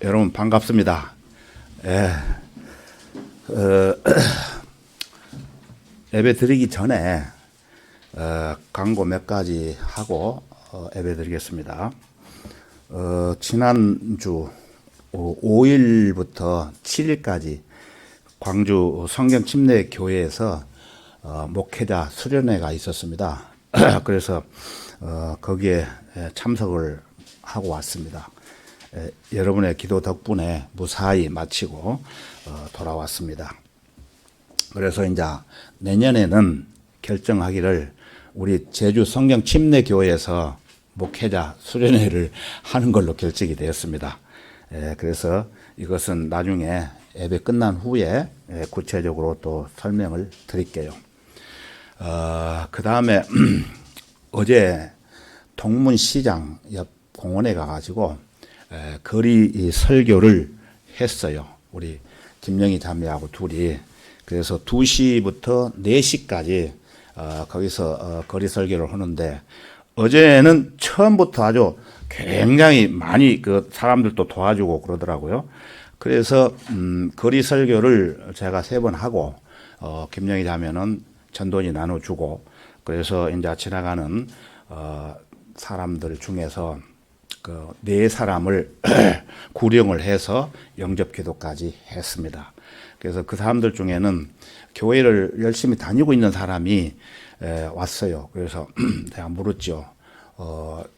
여러분 반갑습니다. 예, 어, 예배 드리기 전에 광고 몇 가지 하고 예배 드리겠습니다. 지난주 5일부터 7일까지 광주 성경침례교회에서 목회자 수련회가 있었습니다. 그래서 거기에 참석을 하고 왔습니다. 여러분의 기도 덕분에 무사히 마치고 돌아왔습니다. 그래서 이제 내년에는 결정하기를 우리 제주 성경침례교회에서 목회자 수련회를 하는 걸로 결정이 되었습니다. 그래서 이것은 나중에 예배 끝난 후에 구체적으로 또 설명을 드릴게요. 그 다음에 어제 동문시장 옆 공원에 가가지고 거리 설교를 했어요. 우리 김영희 자매하고 둘이. 그래서 2시부터 4시까지 거기서 거리 설교를 하는데, 어제는 처음부터 아주 굉장히 많이 그 사람들도 도와주고 그러더라고요. 그래서 거리 설교를 제가 3번 하고 김영희 자매는 전도지 나눠주고, 그래서 이제 지나가는 사람들 중에서 그 4사람을 구령을 해서 영접 기도까지 했습니다. 그래서 그 사람들 중에는 교회를 열심히 다니고 있는 사람이 왔어요. 그래서 제가 물었죠.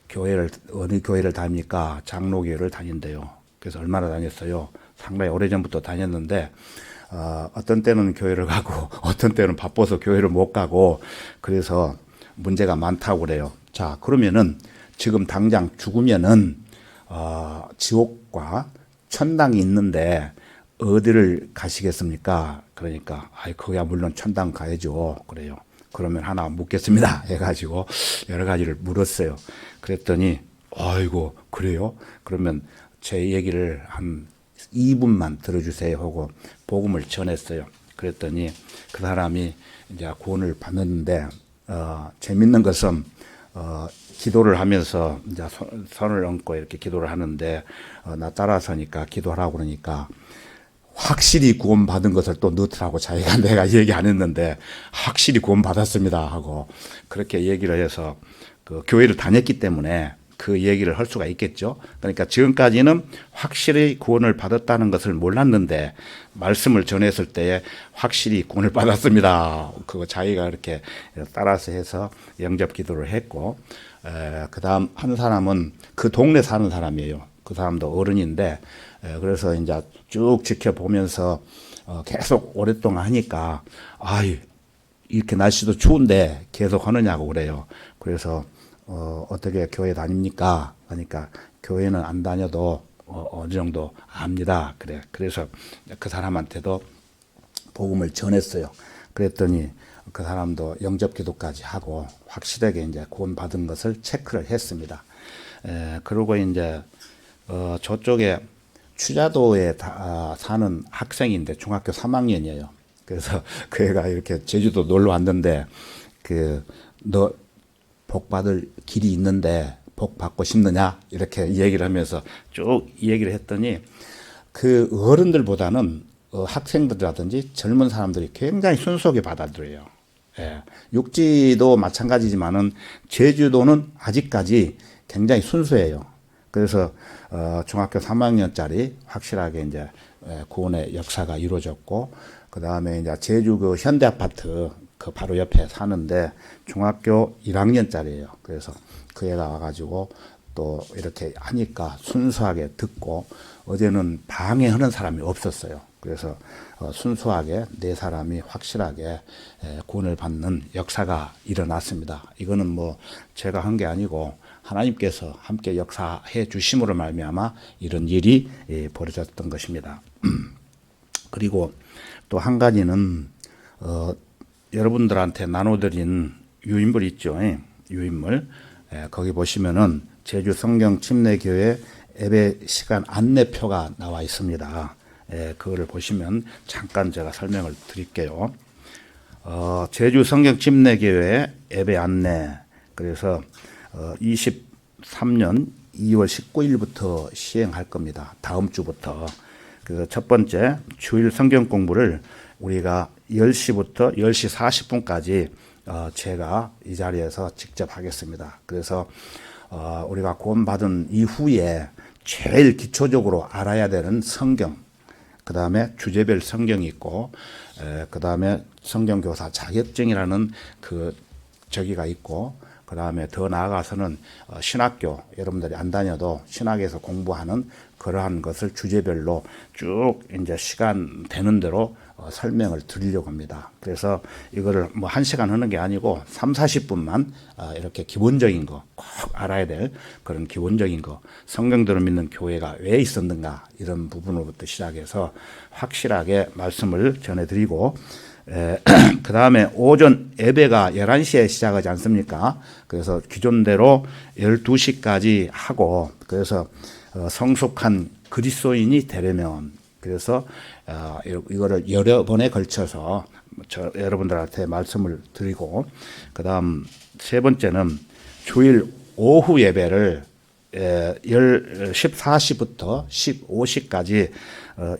교회를 어느 교회를 다닙니까? 장로교회를 다닌대요. 그래서 얼마나 다녔어요? 상당히 오래전부터 다녔는데 어떤 때는 교회를 가고 어떤 때는 바빠서 교회를 못 가고, 그래서 문제가 많다고 그래요. 자, 그러면은 지금 당장 죽으면은 지옥과 천당이 있는데 어디를 가시겠습니까? 그러니까 거기야 물론 천당 가야죠. 그래요. 그러면 하나 묻겠습니다 해가지고 여러 가지를 물었어요. 그랬더니 아이고 그래요? 그러면 제 얘기를 한 2분만 들어주세요 하고 복음을 전했어요. 그랬더니 그 사람이 이제 구원을 받는데 재밌는 것은 기도를 하면서 이제 손을 얹고 이렇게 기도를 하는데 나 따라서니까 기도하라고 그러니까 확실히 구원 받은 것을 또 넣더라고. 자기가 내가 얘기 안 했는데 확실히 구원 받았습니다 하고 그렇게 얘기를 해서 그 교회를 다녔기 때문에 그 얘기를 할 수가 있겠죠. 그러니까 지금까지는 확실히 구원을 받았다는 것을 몰랐는데 말씀을 전했을 때에 확실히 구원을 받았습니다. 그거 자기가 이렇게 따라서 해서 영접 기도를 했고, 그 다음 한 사람은 그 동네 사는 사람이에요. 그 사람도 어른인데, 그래서 이제 쭉 지켜보면서 계속 오랫동안 하니까, 이렇게 날씨도 추운데 계속 하느냐고 그래요. 그래서 어떻게 교회 다닙니까? 그러니까 교회는 안 다녀도 어느 정도 압니다. 그래. 그래서 그 사람한테도 복음을 전했어요. 그랬더니 그 사람도 영접 기도까지 하고 확실하게 이제 구원 받은 것을 체크를 했습니다. 그리고 이제 저쪽에 추자도에 사는 학생인데 중학교 3학년이에요. 그래서 그 애가 이렇게 제주도 놀러 왔는데 너 복 받을 길이 있는데 복 받고 싶느냐 이렇게 얘기를 하면서 쭉 얘기를 했더니 그 어른들보다는 학생들이라든지 젊은 사람들이 굉장히 순수하게 받아들여요. 육지도 마찬가지지만은 제주도는 아직까지 굉장히 순수해요. 그래서 중학교 3학년짜리 확실하게 이제 구원의 역사가 이루어졌고, 그 다음에 이제 제주 그 현대 아파트 그 바로 옆에 사는데 중학교 1학년짜리예요. 그래서 그 애가 와가지고 또 이렇게 하니까 순수하게 듣고, 어제는 방해하는 사람이 없었어요. 그래서 순수하게 4사람이 확실하게 구원을 받는 역사가 일어났습니다. 이거는 뭐 제가 한 게 아니고 하나님께서 함께 역사해 주심으로 말미암아 이런 일이 벌어졌던 것입니다. 그리고 또 한 가지는 여러분들한테 나눠드린 유인물 있죠. 유인물. 거기 보시면은 제주 성경침례교회 예배 시간 안내표가 나와 있습니다. 그거를 보시면 잠깐 제가 설명을 드릴게요. 제주 성경침례교회 예배 안내. 그래서 23년 2월 19일부터 시행할 겁니다. 다음 주부터. 그래서 첫 번째 주일 성경 공부를 우리가 10시부터 10시 40분까지 제가 이 자리에서 직접 하겠습니다. 그래서 우리가 구원받은 이후에 제일 기초적으로 알아야 되는 성경, 그 다음에 주제별 성경이 있고, 그 다음에 성경교사 자격증이라는 저기가 있고, 그 다음에 더 나아가서는 신학교, 여러분들이 안 다녀도 신학에서 공부하는 그러한 것을 주제별로 쭉 이제 시간 되는 대로 설명을 드리려고 합니다. 그래서 이거를 뭐 1시간 하는 게 아니고 3, 40분만 이렇게 기본적인 거 꼭 알아야 될 그런 기본적인 거, 성경들을 믿는 교회가 왜 있었는가 이런 부분으로부터 시작해서 확실하게 말씀을 전해드리고, 그 다음에 오전 예배가 11시에 시작하지 않습니까? 그래서 기존대로 12시까지 하고, 그래서 성숙한 그리스도인이 되려면, 그래서 이거를 여러 번에 걸쳐서 여러분들한테 말씀을 드리고, 그 다음 세 번째는 주일 오후 예배를 14시부터 15시까지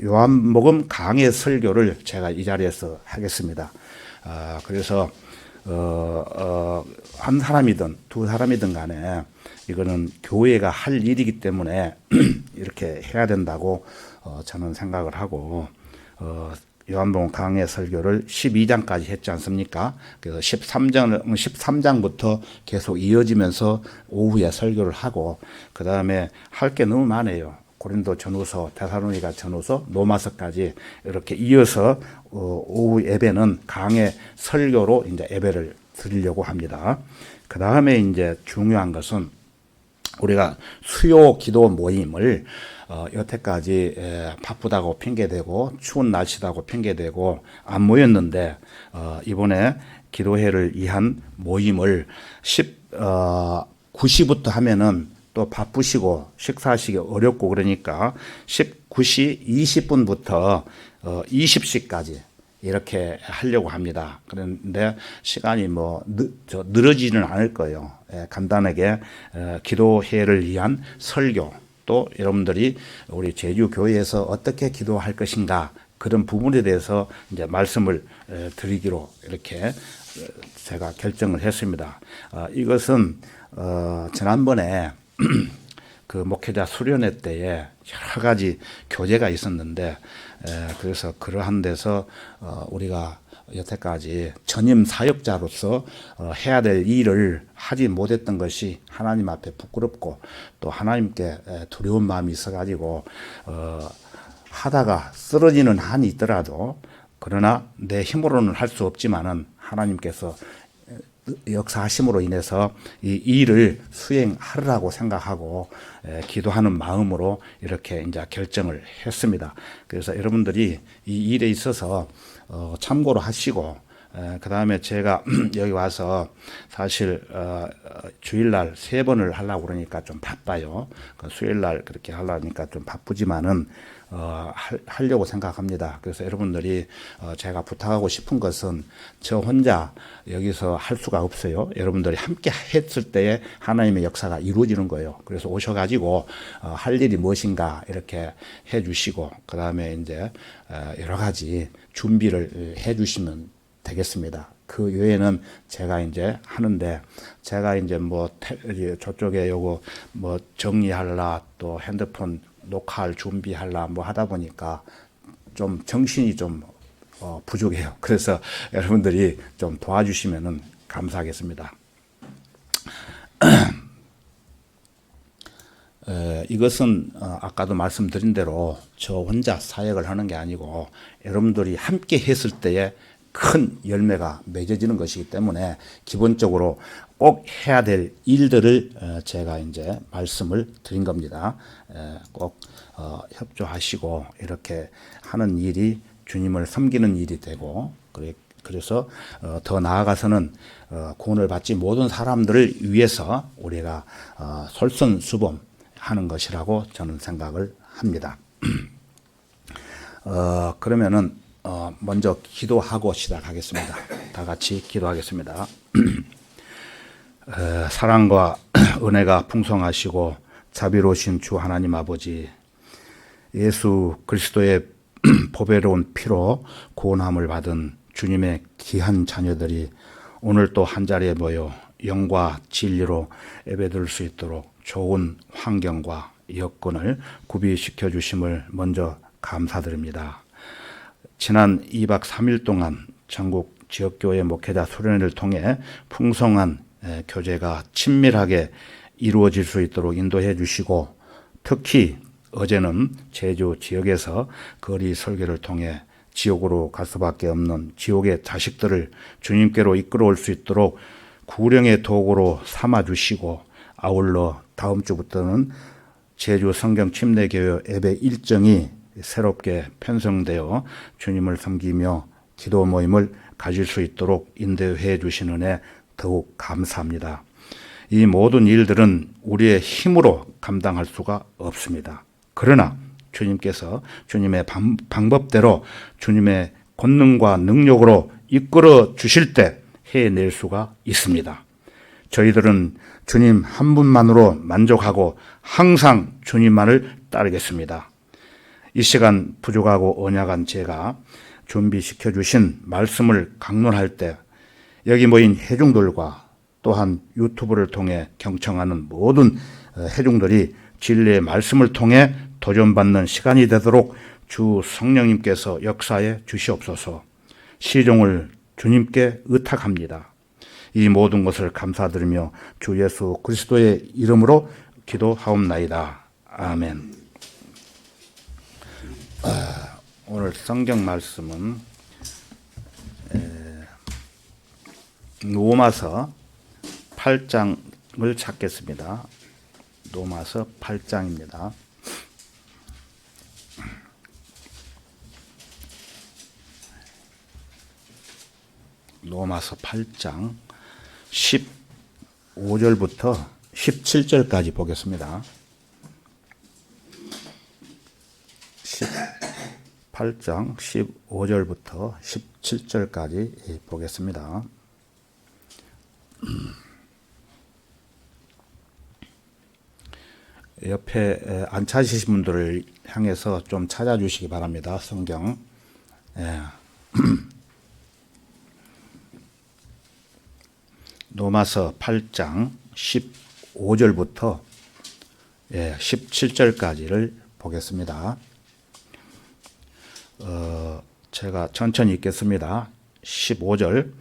요한복음 강해 설교를 제가 이 자리에서 하겠습니다. 그래서 한 사람이든 두 사람이든 간에 이거는 교회가 할 일이기 때문에 이렇게 해야 된다고 저는 생각을 하고, 요한복음 강해 설교를 12장까지 했지 않습니까? 그래서 13장부터 계속 이어지면서 오후에 설교를 하고, 그 다음에 할 게 너무 많아요. 고린도 전후서, 데살로니가 전후서, 로마서까지 이렇게 이어서 오후 예배는 강해 설교로 이제 예배를 드리려고 합니다. 그 다음에 이제 중요한 것은 우리가 수요 기도 모임을 여태까지 바쁘다고 핑계대고 추운 날씨다고 핑계대고 안 모였는데, 이번에 기도회를 위한 모임을 9시부터 하면은 또 바쁘시고 식사하시기 어렵고 그러니까 19시 20분부터 20시까지 이렇게 하려고 합니다. 그런데 시간이 뭐 늘어지는 않을 거예요. 간단하게 기도회를 위한 설교, 또 여러분들이 우리 제주교회에서 어떻게 기도할 것인가 그런 부분에 대해서 이제 말씀을 드리기로 이렇게 제가 결정을 했습니다. 이것은 지난번에 그 목회자 수련회 때에 여러 가지 교제가 있었는데, 그래서 그러한 데서 우리가 여태까지 전임 사역자로서 해야 될 일을 하지 못했던 것이 하나님 앞에 부끄럽고 또 하나님께 두려운 마음이 있어가지고 하다가 쓰러지는 한이 있더라도, 그러나 내 힘으로는 할 수 없지만은 하나님께서 역사하심으로 인해서 이 일을 수행하리라고 생각하고 기도하는 마음으로 이렇게 이제 결정을 했습니다. 그래서 여러분들이 이 일에 있어서 참고로 하시고, 그 다음에 제가 여기 와서 사실 주일날 3번을 하려고 그러니까 좀 바빠요. 수요일날 그렇게 하려니까 좀 바쁘지만은 하려고 생각합니다. 그래서 여러분들이 제가 부탁하고 싶은 것은 저 혼자 여기서 할 수가 없어요. 여러분들이 함께 했을 때에 하나님의 역사가 이루어지는 거예요. 그래서 오셔가지고 할 일이 무엇인가 이렇게 해주시고, 그 다음에 이제 여러 가지 준비를 해주시면 되겠습니다. 그 외에는 제가 이제 하는데, 제가 이제 뭐 저쪽에 요거 뭐 정리할라, 또 핸드폰 녹화할 준비할라 뭐 하다 보니까 좀 정신이 좀 부족해요. 그래서 여러분들이 좀 도와주시면은 감사하겠습니다. 이것은 아까도 말씀드린 대로 저 혼자 사역을 하는 게 아니고 여러분들이 함께 했을 때에 큰 열매가 맺어지는 것이기 때문에 기본적으로 꼭 해야 될 일들을 제가 이제 말씀을 드린 겁니다. 꼭 협조하시고 이렇게 하는 일이 주님을 섬기는 일이 되고, 그래서 더 나아가서는 구원을 받지 못한 사람들을 위해서 우리가 솔선수범하는 것이라고 저는 생각을 합니다. 그러면은 먼저 기도하고 시작하겠습니다. 다 같이 기도하겠습니다. 사랑과 은혜가 풍성하시고 자비로우신 주 하나님 아버지, 예수 그리스도의 보배로운 피로 구원함을 받은 주님의 귀한 자녀들이 오늘 또 한자리에 모여 영과 진리로 예배드릴 수 있도록 좋은 환경과 여건을 구비시켜 주심을 먼저 감사드립니다. 지난 2박 3일 동안 전국 지역교회 목회자 수련회를 통해 풍성한 교제가 친밀하게 이루어질 수 있도록 인도해 주시고, 특히 어제는 제주 지역에서 거리 설교를 통해 지옥으로 갈 수밖에 없는 지옥의 자식들을 주님께로 이끌어올 수 있도록 구령의 도구로 삼아주시고, 아울러 다음 주부터는 제주 성경 침례교회 예배 일정이 새롭게 편성되어 주님을 섬기며 기도 모임을 가질 수 있도록 인도해 주신 은혜 더욱 감사합니다. 이 모든 일들은 우리의 힘으로 감당할 수가 없습니다. 그러나 주님께서 주님의 방법대로 주님의 권능과 능력으로 이끌어 주실 때 해낼 수가 있습니다. 저희들은 주님 한 분만으로 만족하고 항상 주님만을 따르겠습니다. 이 시간 부족하고 언약한 제가 준비시켜 주신 말씀을 강론할 때 여기 모인 회중들과 또한 유튜브를 통해 경청하는 모든 회중들이 진리의 말씀을 통해 도전받는 시간이 되도록 주 성령님께서 역사해 주시옵소서. 시종을 주님께 의탁합니다. 이 모든 것을 감사드리며 주 예수 그리스도의 이름으로 기도하옵나이다. 아멘. 오늘 성경 말씀은 로마서 8장을 찾겠습니다. 로마서 8장입니다. 로마서 8장 15절부터 17절까지 보겠습니다. 8장 15절부터 17절까지 보겠습니다. 옆에 안 찾으신 분들을 향해서 좀 찾아주시기 바랍니다. 성경. 로마서 8장 15절부터 17절까지를 보겠습니다. 제가 천천히 읽겠습니다. 15절.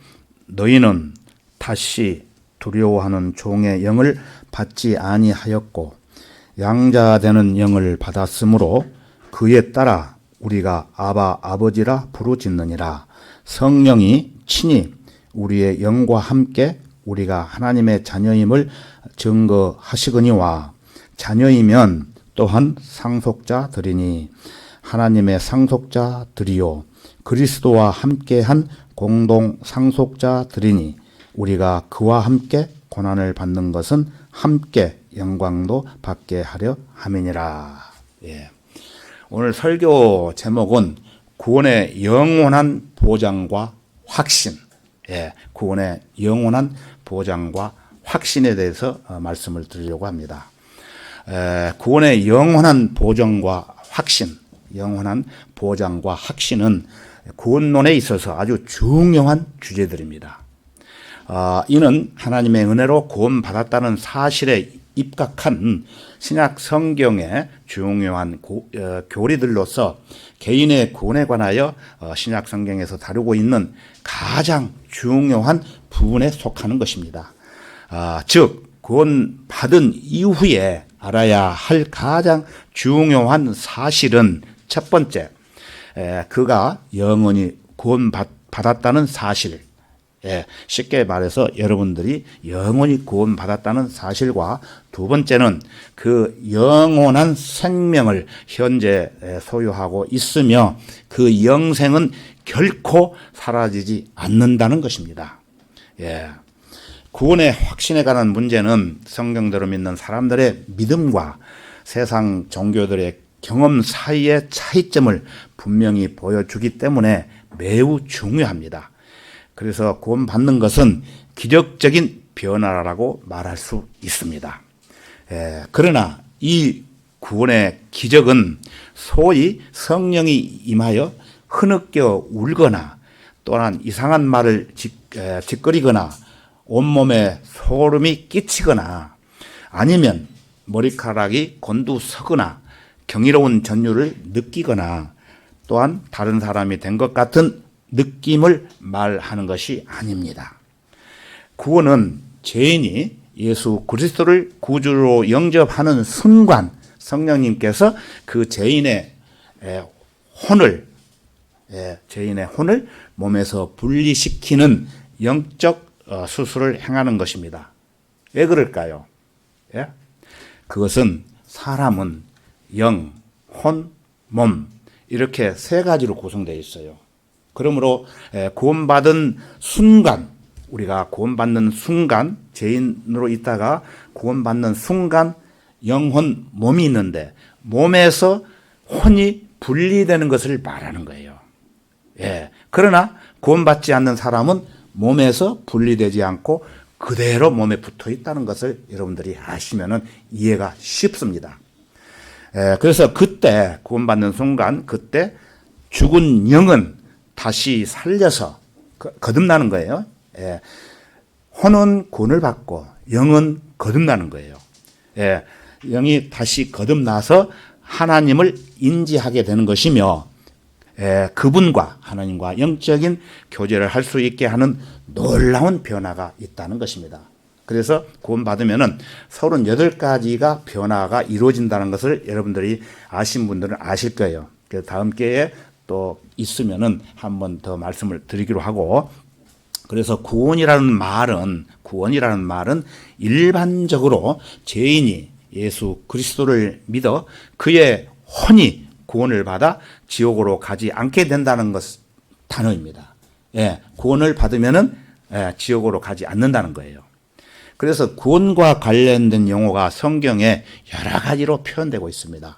너희는 다시 두려워하는 종의 영을 받지 아니하였고 양자되는 영을 받았으므로 그에 따라 우리가 아바 아버지라 부르짖느니라. 성령이 친히 우리의 영과 함께 우리가 하나님의 자녀임을 증거하시거니와 자녀이면 또한 상속자들이니 하나님의 상속자들이요 그리스도와 함께한 공동 상속자들이니 우리가 그와 함께 고난을 받는 것은 함께 영광도 받게 하려 함이니라. 오늘 설교 제목은 구원의 영원한 보장과 확신. 구원의 영원한 보장과 확신에 대해서 말씀을 드리려고 합니다. 구원의 영원한 보장과 확신, 영원한 보장과 확신은 구원론에 있어서 아주 중요한 주제들입니다. 이는 하나님의 은혜로 구원받았다는 사실에 입각한 신약 성경의 중요한 교리들로서 개인의 구원에 관하여 신약 성경에서 다루고 있는 가장 중요한 부분에 속하는 것입니다. 즉 구원받은 이후에 알아야 할 가장 중요한 사실은 첫 번째, 그가 영원히 구원받았다는 사실. 쉽게 말해서 여러분들이 영원히 구원받았다는 사실과 두 번째는 그 영원한 생명을 현재 소유하고 있으며 그 영생은 결코 사라지지 않는다는 것입니다. 구원의 확신에 관한 문제는 성경대로 믿는 사람들의 믿음과 세상 종교들의 경험 사이의 차이점을 분명히 보여주기 때문에 매우 중요합니다. 그래서 구원받는 것은 기적적인 변화라고 말할 수 있습니다. 그러나 이 구원의 기적은 소위 성령이 임하여 흐느껴 울거나 또한 이상한 말을 짓거리거나 온몸에 소름이 끼치거나 아니면 머리카락이 곤두서거나 경이로운 전율을 느끼거나 또한 다른 사람이 된 것 같은 느낌을 말하는 것이 아닙니다. 구원은 죄인이 예수 그리스도를 구주로 영접하는 순간 성령님께서 그 죄인의 혼을 몸에서 분리시키는 영적 수술을 행하는 것입니다. 왜 그럴까요? 예? 그것은 사람은 영, 혼, 몸 이렇게 세 가지로 구성되어 있어요. 그러므로 구원받은 순간, 우리가 구원받는 순간, 죄인으로 있다가 구원받는 순간 영혼, 몸이 있는데 몸에서 혼이 분리되는 것을 말하는 거예요. 예. 그러나 구원받지 않는 사람은 몸에서 분리되지 않고 그대로 몸에 붙어 있다는 것을 여러분들이 아시면 이해가 쉽습니다. 그래서 그때 구원받는 순간 그때 죽은 영은 다시 살려서 거듭나는 거예요. 혼은 구원을 받고 영은 거듭나는 거예요. 영이 다시 거듭나서 하나님을 인지하게 되는 것이며 그분과 하나님과 영적인 교제를 할 수 있게 하는 놀라운 변화가 있다는 것입니다. 그래서 구원받으면 38가지가 변화가 이루어진다는 것을 여러분들이 아신 분들은 아실 거예요. 그래서 다음 기회에 또 있으면은 한 번 더 말씀을 드리기로 하고, 그래서 구원이라는 말은 일반적으로 죄인이 예수 그리스도를 믿어 그의 혼이 구원을 받아 지옥으로 가지 않게 된다는 것 단어입니다. 구원을 받으면은 지옥으로 가지 않는다는 거예요. 그래서 구원과 관련된 용어가 성경에 여러 가지로 표현되고 있습니다.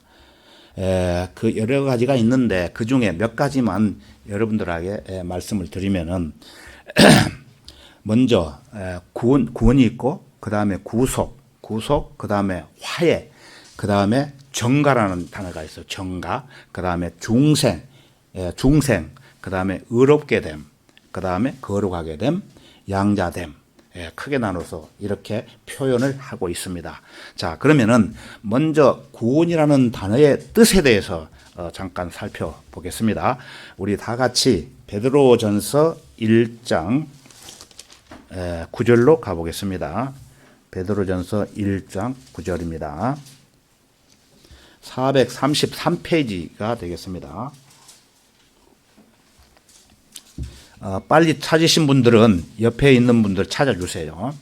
그 여러 가지가 있는데 그 중에 몇 가지만 여러분들에게 말씀을 드리면은 먼저 구원이 있고 그 다음에 구속, 그 다음에 화해, 그 다음에 정가라는 단어가 있어요. 정가, 그 다음에 중생, 그 다음에 의롭게 됨, 그 다음에 거룩하게 됨, 양자됨. 크게 나눠서 이렇게 표현을 하고 있습니다. 자, 그러면은 먼저 구원이라는 단어의 뜻에 대해서 잠깐 살펴보겠습니다. 우리 다 같이 베드로전서 1장 9절로 가보겠습니다. 베드로전서 1장 9절입니다. 433페이지가 되겠습니다. 빨리 찾으신 분들은 옆에 있는 분들 찾아주세요.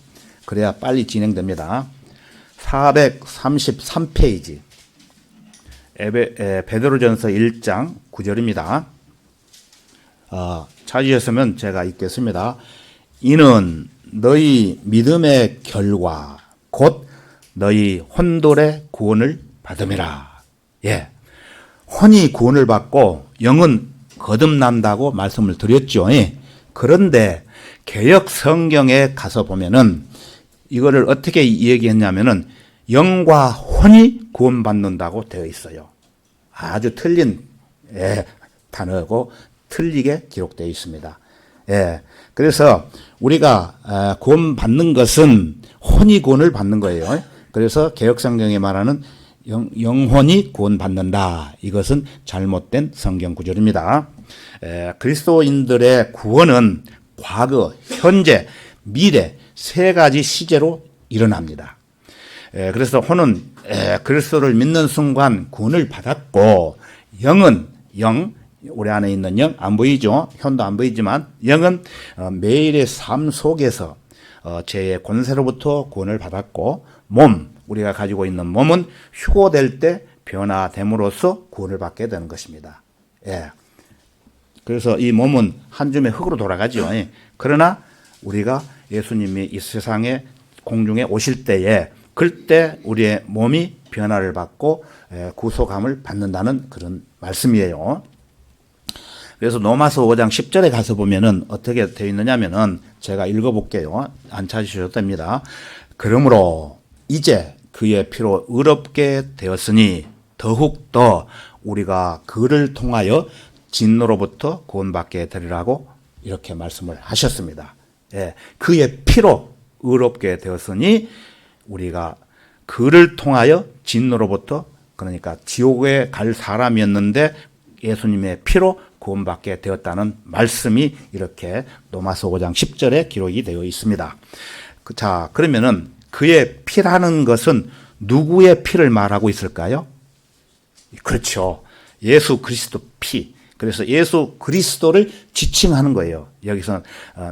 그래야 빨리 진행됩니다. 433페이지 베드로전서 1장 9절입니다. 찾으셨으면 제가 읽겠습니다. 이는 너희 믿음의 결과 곧 너희 혼돌의 구원을 받음이라. 혼이 구원을 받고 영은 거듭난다고 말씀을 드렸죠. 그런데 개역 성경에 가서 보면은 이거를 어떻게 얘기했냐면은 영과 혼이 구원받는다고 되어 있어요. 아주 틀린 단어고 틀리게 기록되어 있습니다. 그래서 우리가 구원받는 것은 혼이 구원을 받는 거예요. 그래서 개역 성경에 말하는 영혼이 구원받는다. 이것은 잘못된 성경 구절입니다. 그리스도인들의 구원은 과거, 현재, 미래 세 가지 시제로 일어납니다. 그래서 혼은 그리스도를 믿는 순간 구원을 받았고, 영은 우리 안에 있는 영 안 보이죠? 현도 안 보이지만 영은 매일의 삶 속에서 죄의 권세로부터 구원을 받았고, 우리가 가지고 있는 몸은 휴고될 때 변화됨으로써 구원을 받게 되는 것입니다. 그래서 이 몸은 한 줌의 흙으로 돌아가죠. 그러나 우리가 예수님이 이 세상에 공중에 오실 때에 그때 우리의 몸이 변화를 받고 구속함을 받는다는 그런 말씀이에요. 그래서 로마서 5장 10절에 가서 보면은 어떻게 되어 있느냐면은 제가 읽어볼게요. 안 찾으셔도 됩니다. 그러므로 이제 그의 피로 의롭게 되었으니 더욱 더 우리가 그를 통하여 진노로부터 구원받게 되리라고 이렇게 말씀을 하셨습니다. 예, 그의 피로 의롭게 되었으니 우리가 그를 통하여 진노로부터, 그러니까 지옥에 갈 사람이었는데 예수님의 피로 구원받게 되었다는 말씀이 이렇게 로마서 5장 10절에 기록이 되어 있습니다. 자, 그러면은 그의 피라는 것은 누구의 피를 말하고 있을까요? 그렇죠. 예수 그리스도 피. 그래서 예수 그리스도를 지칭하는 거예요. 여기서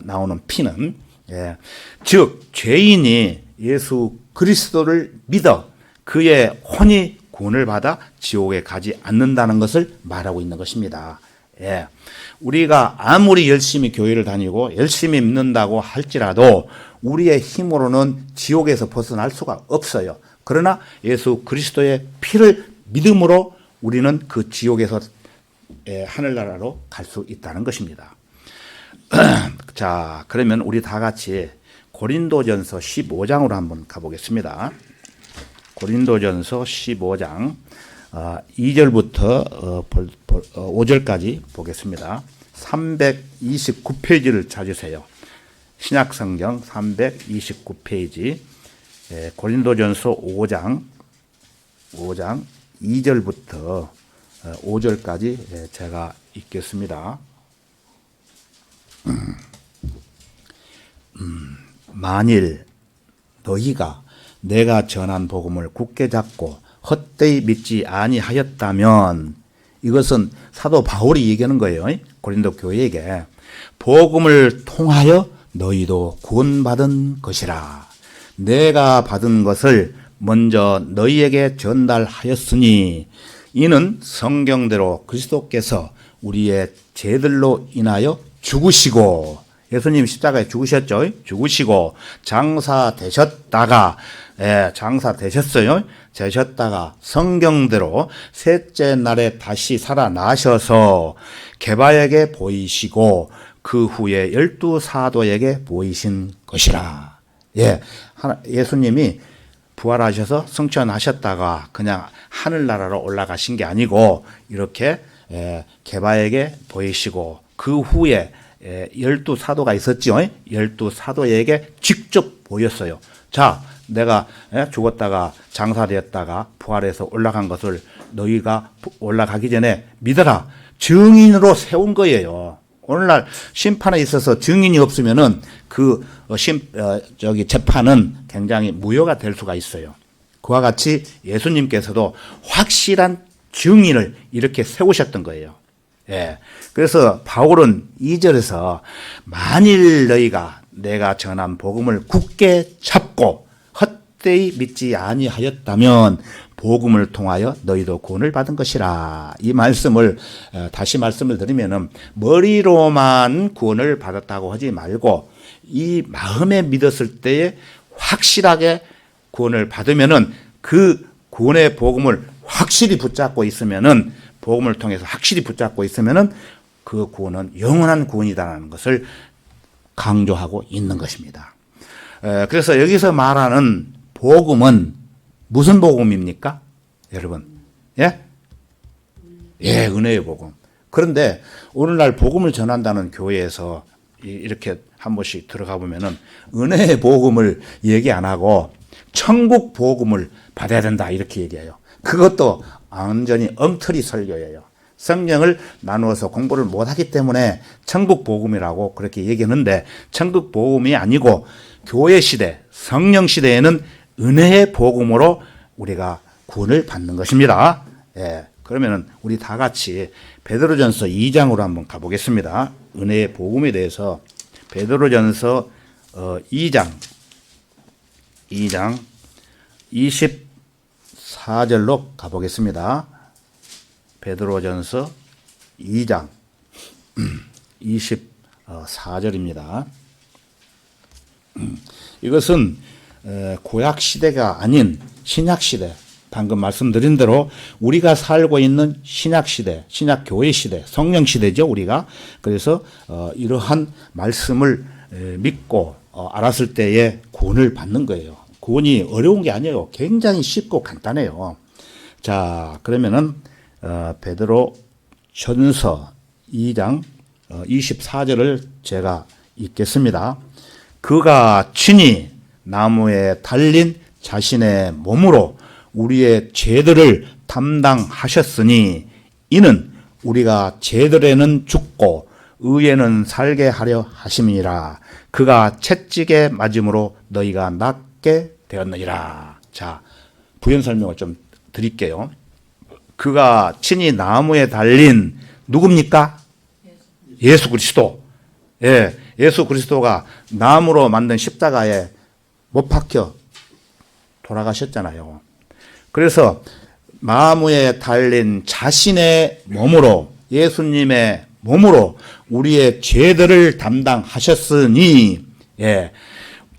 나오는 피는. 예. 즉 죄인이 예수 그리스도를 믿어 그의 혼이 구원을 받아 지옥에 가지 않는다는 것을 말하고 있는 것입니다. 예. 우리가 아무리 열심히 교회를 다니고 열심히 믿는다고 할지라도 우리의 힘으로는 지옥에서 벗어날 수가 없어요. 그러나 예수 그리스도의 피를 믿음으로 우리는 그 지옥에서 하늘나라로 갈 수 있다는 것입니다. 자, 그러면 우리 다 같이 고린도전서 15장으로 한번 가보겠습니다. 고린도전서 15장 2절부터 5절까지 보겠습니다. 329페이지를 찾으세요. 신약성경 329페이지 고린도전서 5장 2절부터 5절까지 제가 읽겠습니다. 만일 너희가 내가 전한 복음을 굳게 잡고 헛되이 믿지 아니하였다면, 이것은 사도 바울이 얘기하는 거예요. 고린도 교회에게. 복음을 통하여 너희도 구원받은 것이라. 내가 받은 것을 먼저 너희에게 전달하였으니 이는 성경대로 그리스도께서 우리의 죄들로 인하여 죽으시고, 예수님 십자가에 죽으셨죠. 죽으시고 장사되셨다가 되셨다가 성경대로 셋째 날에 다시 살아나셔서 게바에게 보이시고 그 후에 12 사도에게 보이신 것이라. 예, 예수님이 부활하셔서 승천하셨다가 그냥 하늘나라로 올라가신 게 아니고 이렇게 게바에게 보이시고 그 후에 12 사도가 있었죠. 12 사도에게 직접 보였어요. 자, 내가 죽었다가 장사되었다가 부활해서 올라간 것을 너희가 올라가기 전에 믿어라. 증인으로 세운 거예요. 오늘날 심판에 있어서 증인이 없으면은 재판은 굉장히 무효가 될 수가 있어요. 그와 같이 예수님께서도 확실한 증인을 이렇게 세우셨던 거예요. 예. 그래서 바울은 2절에서 만일 너희가 내가 전한 복음을 굳게 잡고 헛되이 믿지 아니하였다면 복음을 통하여 너희도 구원을 받은 것이라. 이 말씀을 다시 말씀을 드리면은 머리로만 구원을 받았다고 하지 말고 이 마음에 믿었을 때에 확실하게 구원을 받으면은 그 구원의 복음을 확실히 붙잡고 있으면은, 복음을 통해서 확실히 붙잡고 있으면은 그 구원은 영원한 구원이다라는 것을 강조하고 있는 것입니다. 그래서 여기서 말하는 복음은 무슨 복음입니까? 여러분. 예? 예, 은혜의 복음. 그런데 오늘날 복음을 전한다는 교회에서 이렇게 한 번씩 들어가 보면은 은혜의 복음을 얘기 안 하고 천국 복음을 받아야 된다 이렇게 얘기해요. 그것도 완전히 엉터리 설교예요. 성경을 나누어서 공부를 못하기 때문에 천국 복음이라고 그렇게 얘기하는데, 천국 복음이 아니고 교회 시대, 성령 시대에는 은혜의 복음으로 우리가 구원을 받는 것입니다. 예, 그러면은 우리 다 같이 베드로전서 2장으로 한번 가보겠습니다. 은혜의 복음에 대해서 베드로전서 2장 24절로 가보겠습니다. 베드로전서 2장 24절입니다. 이것은 구약 시대가 아닌 신약 시대, 방금 말씀드린 대로 우리가 살고 있는 신약 시대, 신약 교회 시대, 성령 시대죠, 우리가. 그래서 이러한 말씀을 믿고 알았을 때에 구원을 받는 거예요. 구원이 어려운 게 아니에요. 굉장히 쉽고 간단해요. 자, 그러면은 베드로 전서 2장 24절을 제가 읽겠습니다. 그가 친히 나무에 달린 자신의 몸으로 우리의 죄들을 담당하셨으니 이는 우리가 죄들에는 죽고 의에는 살게 하려 하심이니라. 그가 채찍에 맞음으로 너희가 낫게 되었느니라. 자, 부연 설명을 좀 드릴게요. 그가 친히 나무에 달린 누굽니까? 예수 그리스도. 예, 예수 그리스도가 나무로 만든 십자가에 못 박혀 돌아가셨잖아요. 그래서 나무에 달린 자신의 몸으로, 예수님의 몸으로 우리의 죄들을 담당하셨으니, 예,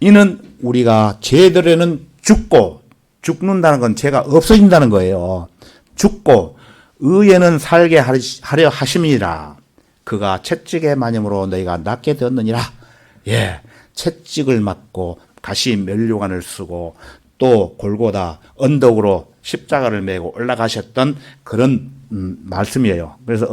이는 우리가 죄들에는 죽는다는 건 죄가 없어진다는 거예요. 죽고 의에는 살게 하려 하심이라. 그가 채찍에 맞음으로 너희가 낫게 되었느니라. 예, 채찍을 맞고 가시 면류관을 쓰고 또 골고다 언덕으로 십자가를 메고 올라가셨던 그런 말씀이에요. 그래서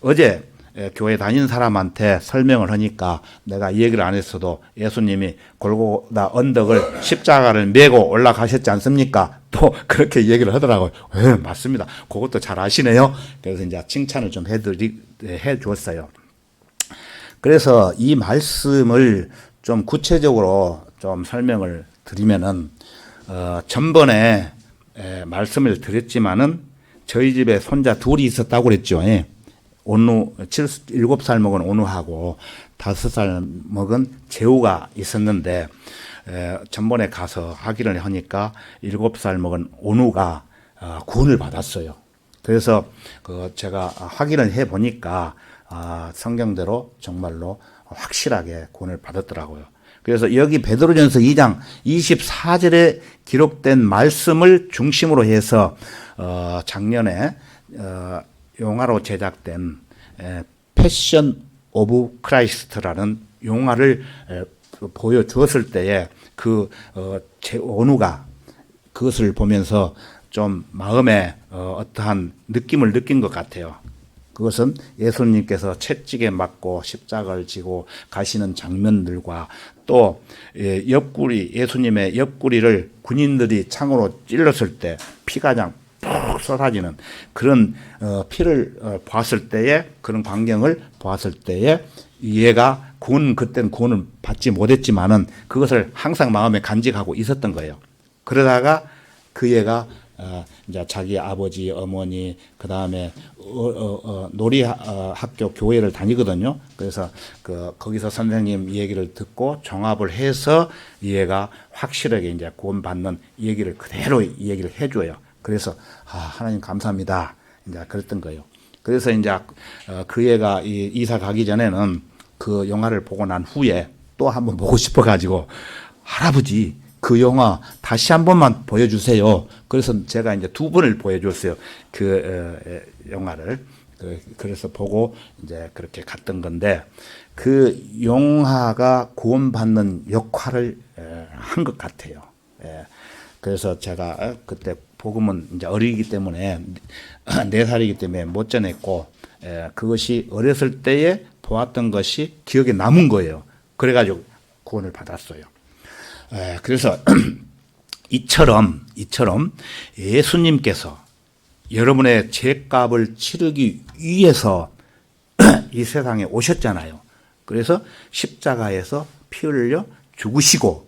어제 교회 다니는 사람한테 설명을 하니까 내가 이 얘기를 안 했어도 예수님이 골고다 언덕을 십자가를 메고 올라가셨지 않습니까? 또 그렇게 얘기를 하더라고요. 네, 맞습니다. 그것도 잘 아시네요. 그래서 이제 칭찬을 좀 해 줬어요. 그래서 이 말씀을 좀 구체적으로 좀 설명을 드리면은, 전번에 말씀을 드렸지만은 저희 집에 손자 둘이 있었다고 그랬죠. 예. 온누 7살 먹은 온누하고 5살 먹은 재우가 있었는데 전번에 가서 확인을 하니까 7살 먹은 온누가 구원을 받았어요. 그래서 제가 확인을 해 보니까 성경대로 정말로 확실하게 구원을 받았더라고요. 그래서 여기 베드로전서 2장 24절에 기록된 말씀을 중심으로 해서 작년에 용화로 제작된 패션 오브 크라이스트라는 용화를 보여주었을 때에 제 온우가 그것을 보면서 좀 마음에 어떠한 느낌을 느낀 것 같아요. 그것은 예수님께서 채찍에 맞고 십자가를 지고 가시는 장면들과 또 옆구리, 예수님의 옆구리를 군인들이 창으로 찔렀을 때 피가 그냥 푹 쏟아지는 그런 피를 보았을 때에, 그런 광경을 보았을 때에 얘가 그때는 구원을 받지 못했지만은 그것을 항상 마음에 간직하고 있었던 거예요. 그러다가 그 얘가 이제 자기 아버지, 어머니, 그 다음에 놀이 학교 교회를 다니거든요. 그래서 거기서 선생님 얘기를 듣고 종합을 해서 얘가 확실하게 이제 구원받는 얘기를 그대로 얘기를 해줘요. 그래서 하나님 감사합니다. 이제 그랬던 거예요. 그래서 이제 그 애가 이사 가기 전에는 그 영화를 보고 난 후에 또 한번 보고 싶어가지고 할아버지 그 영화 다시 한 번만 보여주세요. 그래서 제가 이제 2번을 보여줬어요. 그 영화를. 그래서 보고 이제 그렇게 갔던 건데 그 영화가 구원받는 역할을 한 것 같아요. 그래서 제가 그때 복음은 이제 어리기 때문에 4살이기 때문에 못 전했고 그것이 어렸을 때에 보았던 것이 기억에 남은 거예요. 그래가지고 구원을 받았어요. 그래서 이처럼 예수님께서 여러분의 죄값을 치르기 위해서 이 세상에 오셨잖아요. 그래서 십자가에서 피 흘려 죽으시고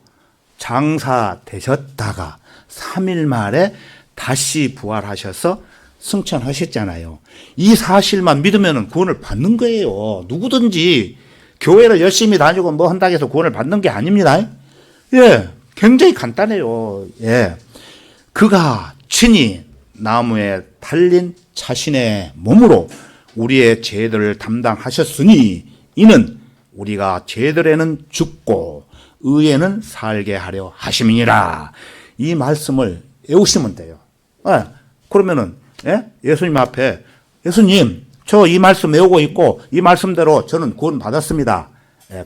장사되셨다가 3일 만에 다시 부활하셔서 승천하셨잖아요. 이 사실만 믿으면 구원을 받는 거예요. 누구든지 교회를 열심히 다니고 뭐 한다고 해서 구원을 받는 게 아닙니다. 예, 굉장히 간단해요. 예. 그가 친히 나무에 달린 자신의 몸으로 우리의 죄들을 담당하셨으니 이는 우리가 죄들에는 죽고 의에는 살게 하려 하심이니라. 이 말씀을 외우시면 돼요. 그러면은 예수님 앞에 예수님 저 이 말씀 외우고 있고 이 말씀대로 저는 구원 받았습니다.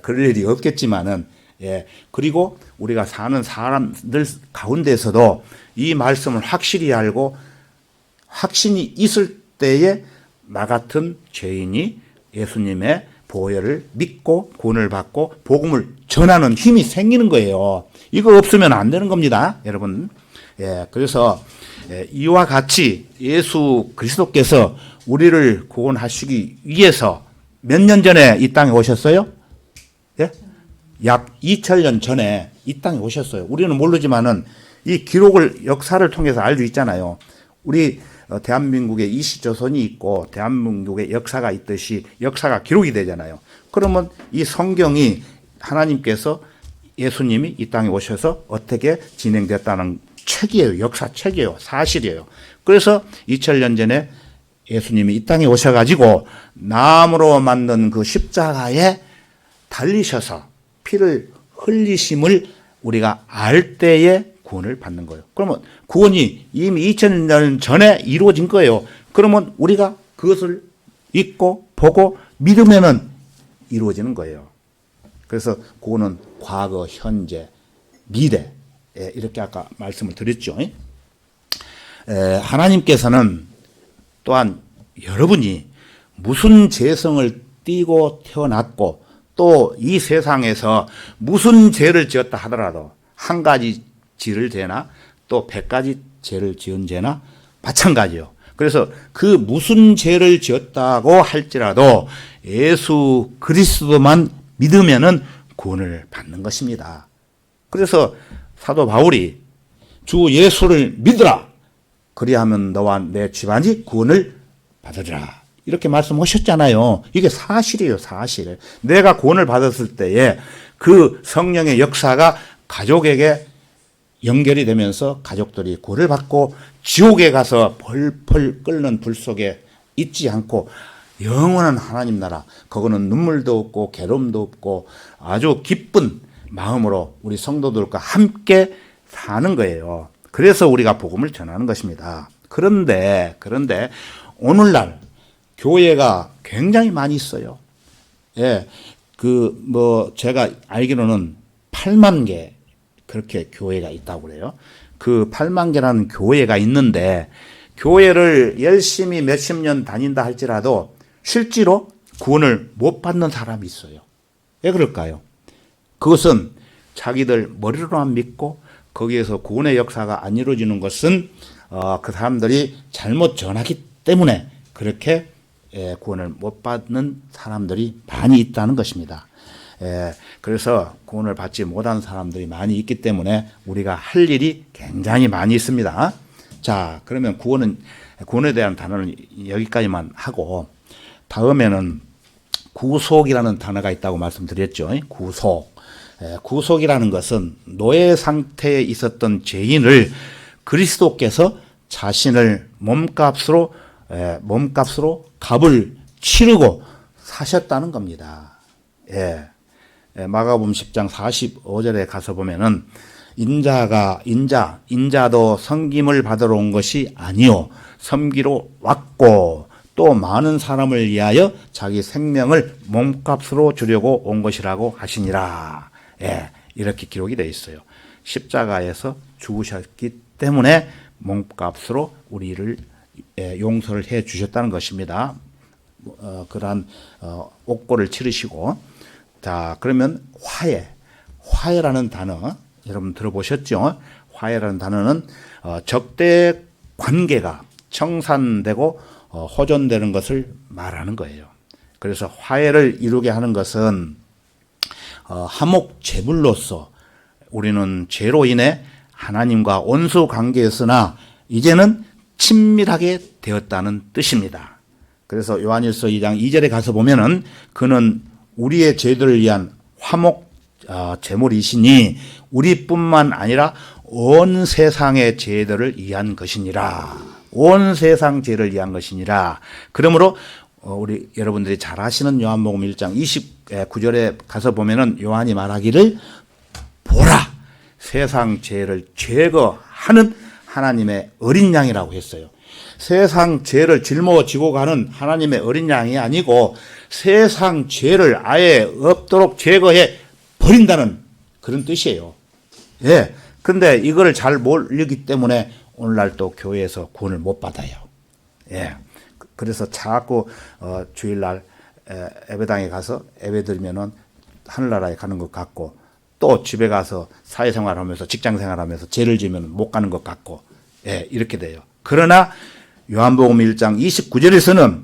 그럴 일이 없겠지만은 예. 그리고 우리가 사는 사람들 가운데서도 이 말씀을 확실히 알고 확신이 있을 때에 나 같은 죄인이 예수님의 보혈을 믿고 구원을 받고 복음을 전하는 힘이 생기는 거예요. 이거 없으면 안 되는 겁니다, 여러분. 예, 그래서 이와 같이 예수 그리스도께서 우리를 구원하시기 위해서 몇 년 전에 이 땅에 오셨어요? 예? 약 2000년 전에 이 땅에 오셨어요. 우리는 모르지만은 이 기록을 역사를 통해서 알 수 있잖아요. 우리 대한민국에 이시조선이 있고 대한민국에 역사가 있듯이 역사가 기록이 되잖아요. 그러면 이 성경이 하나님께서 예수님이 이 땅에 오셔서 어떻게 진행됐다는 책이에요. 역사책이에요. 사실이에요. 그래서 2000년 전에 예수님이 이 땅에 오셔가지고 나무로 만든 그 십자가에 달리셔서 피를 흘리심을 우리가 알 때에 구원을 받는 거예요. 그러면 구원이 이미 2000년 전에 이루어진 거예요. 그러면 우리가 그것을 읽고 보고 믿으면은 이루어지는 거예요. 그래서 구원은 과거, 현재, 미래 이렇게 아까 말씀을 드렸죠. 하나님께서는 또한 여러분이 무슨 죄성을 띠고 태어났고 또 이 세상에서 무슨 죄를 지었다 하더라도 한 가지 죄를 죄나 또 100가지 죄를 지은 죄나 마찬가지요. 그래서 그 무슨 죄를 지었다고 할지라도 예수 그리스도만 믿으면은 구원을 받는 것입니다. 그래서 사도 바울이 주 예수를 믿으라. 그리하면 너와 내 집안이 구원을 받으리라. 이렇게 말씀하셨잖아요. 이게 사실이에요, 사실. 내가 구원을 받았을 때에 그 성령의 역사가 가족에게 연결이 되면서 가족들이 구원을 받고 지옥에 가서 펄펄 끓는 불 속에 있지 않고 영원한 하나님 나라, 그거는 눈물도 없고 괴로움도 없고 아주 기쁜 마음으로 우리 성도들과 함께 사는 거예요. 그래서 우리가 복음을 전하는 것입니다. 그런데 오늘날 교회가 굉장히 많이 있어요. 예, 제가 알기로는 8만 개 그렇게 교회가 있다고 그래요. 그 8만 개라는 교회가 있는데 교회를 열심히 몇십 년 다닌다 할지라도 실제로 구원을 못 받는 사람이 있어요. 왜 그럴까요? 그것은 자기들 머리로만 믿고 거기에서 구원의 역사가 안 이루어지는 것은 그 사람들이 잘못 전하기 때문에 그렇게 구원을 못 받는 사람들이 많이 있다는 것입니다. 그래서 구원을 받지 못한 사람들이 많이 있기 때문에 우리가 할 일이 굉장히 많이 있습니다. 자, 그러면 구원에 대한 단어는 여기까지만 하고 다음에는 구속이라는 단어가 있다고 말씀드렸죠. 구속. 구속이라는 것은 노예 상태에 있었던 죄인을 그리스도께서 자신을 몸값으로 값을 치르고 사셨다는 겁니다. 마가복음 10장 45절에 가서 보면은 인자도 섬김을 받으러 온 것이 아니요 섬기러 왔고 또 많은 사람을 위하여 자기 생명을 몸값으로 주려고 온 것이라고 하시니라. 이렇게 기록이 되어 있어요. 십자가에서 죽으셨기 때문에 몸값으로 우리를 용서를 해 주셨다는 것입니다. 그러한 옥고를 치르시고. 자, 그러면 화해라는 단어 여러분 들어보셨죠? 화해라는 단어는 적대 관계가 청산되고 호전되는 것을 말하는 거예요. 그래서 화해를 이루게 하는 것은 화목 제물로서 우리는 죄로 인해 하나님과 원수 관계였으나 이제는 친밀하게 되었다는 뜻입니다. 그래서 요한일서 2장 2절에 가서 보면은 그는 우리의 죄들을 위한 화목 제물이시니 우리뿐만 아니라 온 세상의 죄들을 위한 것이니라. 온 세상 죄를 위한 것이니라. 그러므로 우리 여러분들이 잘 아시는 요한복음 1장 29절에 가서 보면은 요한이 말하기를 보라 세상 죄를 제거하는 하나님의 어린 양이라고 했어요. 세상 죄를 짊어지고 가는 하나님의 어린 양이 아니고 세상 죄를 아예 없도록 제거해 버린다는 그런 뜻이에요. 예. 근데 이거를 잘 모르기 때문에 오늘날 또 교회에서 구원을 못 받아요. 예. 그래서 자꾸 주일날 예배당에 가서 예배 드리면은 하늘나라에 가는 것 같고, 또 집에 가서 사회생활하면서 직장생활하면서 죄를 지면 못 가는 것 같고, 예, 이렇게 돼요. 그러나 요한복음 1장 29절에서는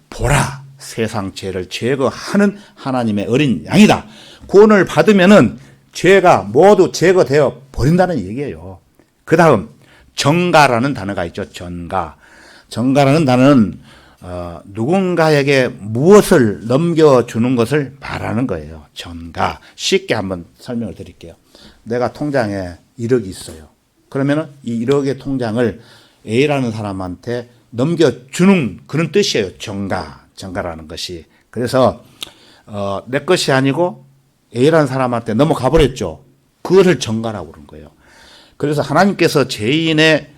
보라, 세상 죄를 제거하는 하나님의 어린 양이다. 구원을 받으면은 죄가 모두 제거되어 버린다는 얘기예요. 그 다음 정가라는 단어가 있죠. 정가라는 단어는 누군가에게 무엇을 넘겨주는 것을 말하는 거예요. 전가. 쉽게 한번 설명을 드릴게요. 내가 통장에 1억이 있어요. 그러면은 이 1억의 통장을 A라는 사람한테 넘겨주는 그런 뜻이에요. 정가라는 것이. 그래서 내 것이 아니고 A라는 사람한테 넘어가 버렸죠. 그것을 정가라고 그러는 거예요. 그래서 하나님께서 죄인의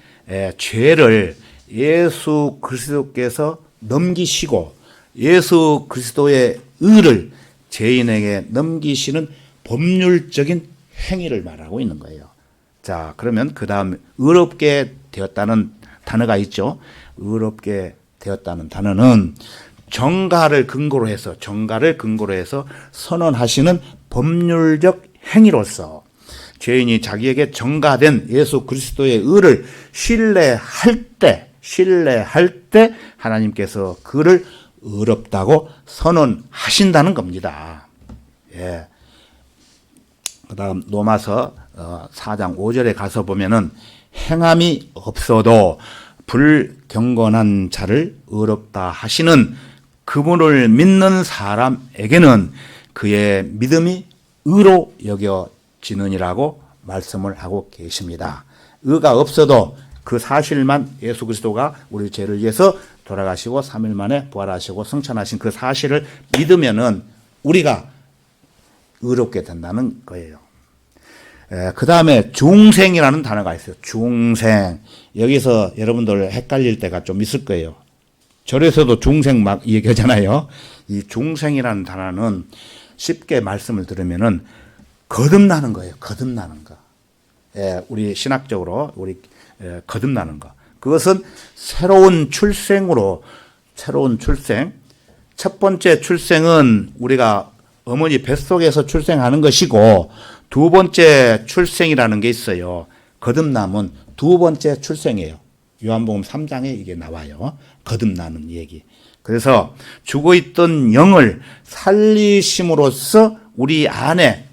죄를 예수 그리스도께서 넘기시고 예수 그리스도의 의를 죄인에게 넘기시는 법률적인 행위를 말하고 있는 거예요. 자, 그러면 그 다음 의롭게 되었다는 단어가 있죠. 의롭게 되었다는 단어는 정가를 근거로 해서 선언하시는 법률적 행위로서 죄인이 자기에게 정가된 예수 그리스도의 의를 신뢰할 때 하나님께서 그를 의롭다고 선언하신다는 겁니다. 예. 그 다음 로마서 4장 5절에 가서 보면은 행함이 없어도 불경건한 자를 의롭다 하시는 그분을 믿는 사람에게는 그의 믿음이 의로 여겨지느니라고 말씀을 하고 계십니다. 의가 없어도 그 사실만, 예수 그리스도가 우리 죄를 위해서 돌아가시고 3일 만에 부활하시고 승천하신 그 사실을 믿으면은 우리가 의롭게 된다는 거예요. 그 다음에 중생이라는 단어가 있어요. 중생. 여기서 여러분들 헷갈릴 때가 좀 있을 거예요. 절에서도 중생 막 얘기하잖아요. 이 중생이라는 단어는 쉽게 말씀을 들으면은 거듭나는 거예요. 거듭나는 거. 우리 신학적으로 거듭나는 거. 그것은 새로운 출생. 첫 번째 출생은 우리가 어머니 뱃속에서 출생하는 것이고, 두 번째 출생이라는 게 있어요. 거듭남은 두 번째 출생이에요. 요한복음 3장에 이게 나와요. 거듭나는 얘기. 그래서 죽어있던 영을 살리심으로써 우리 안에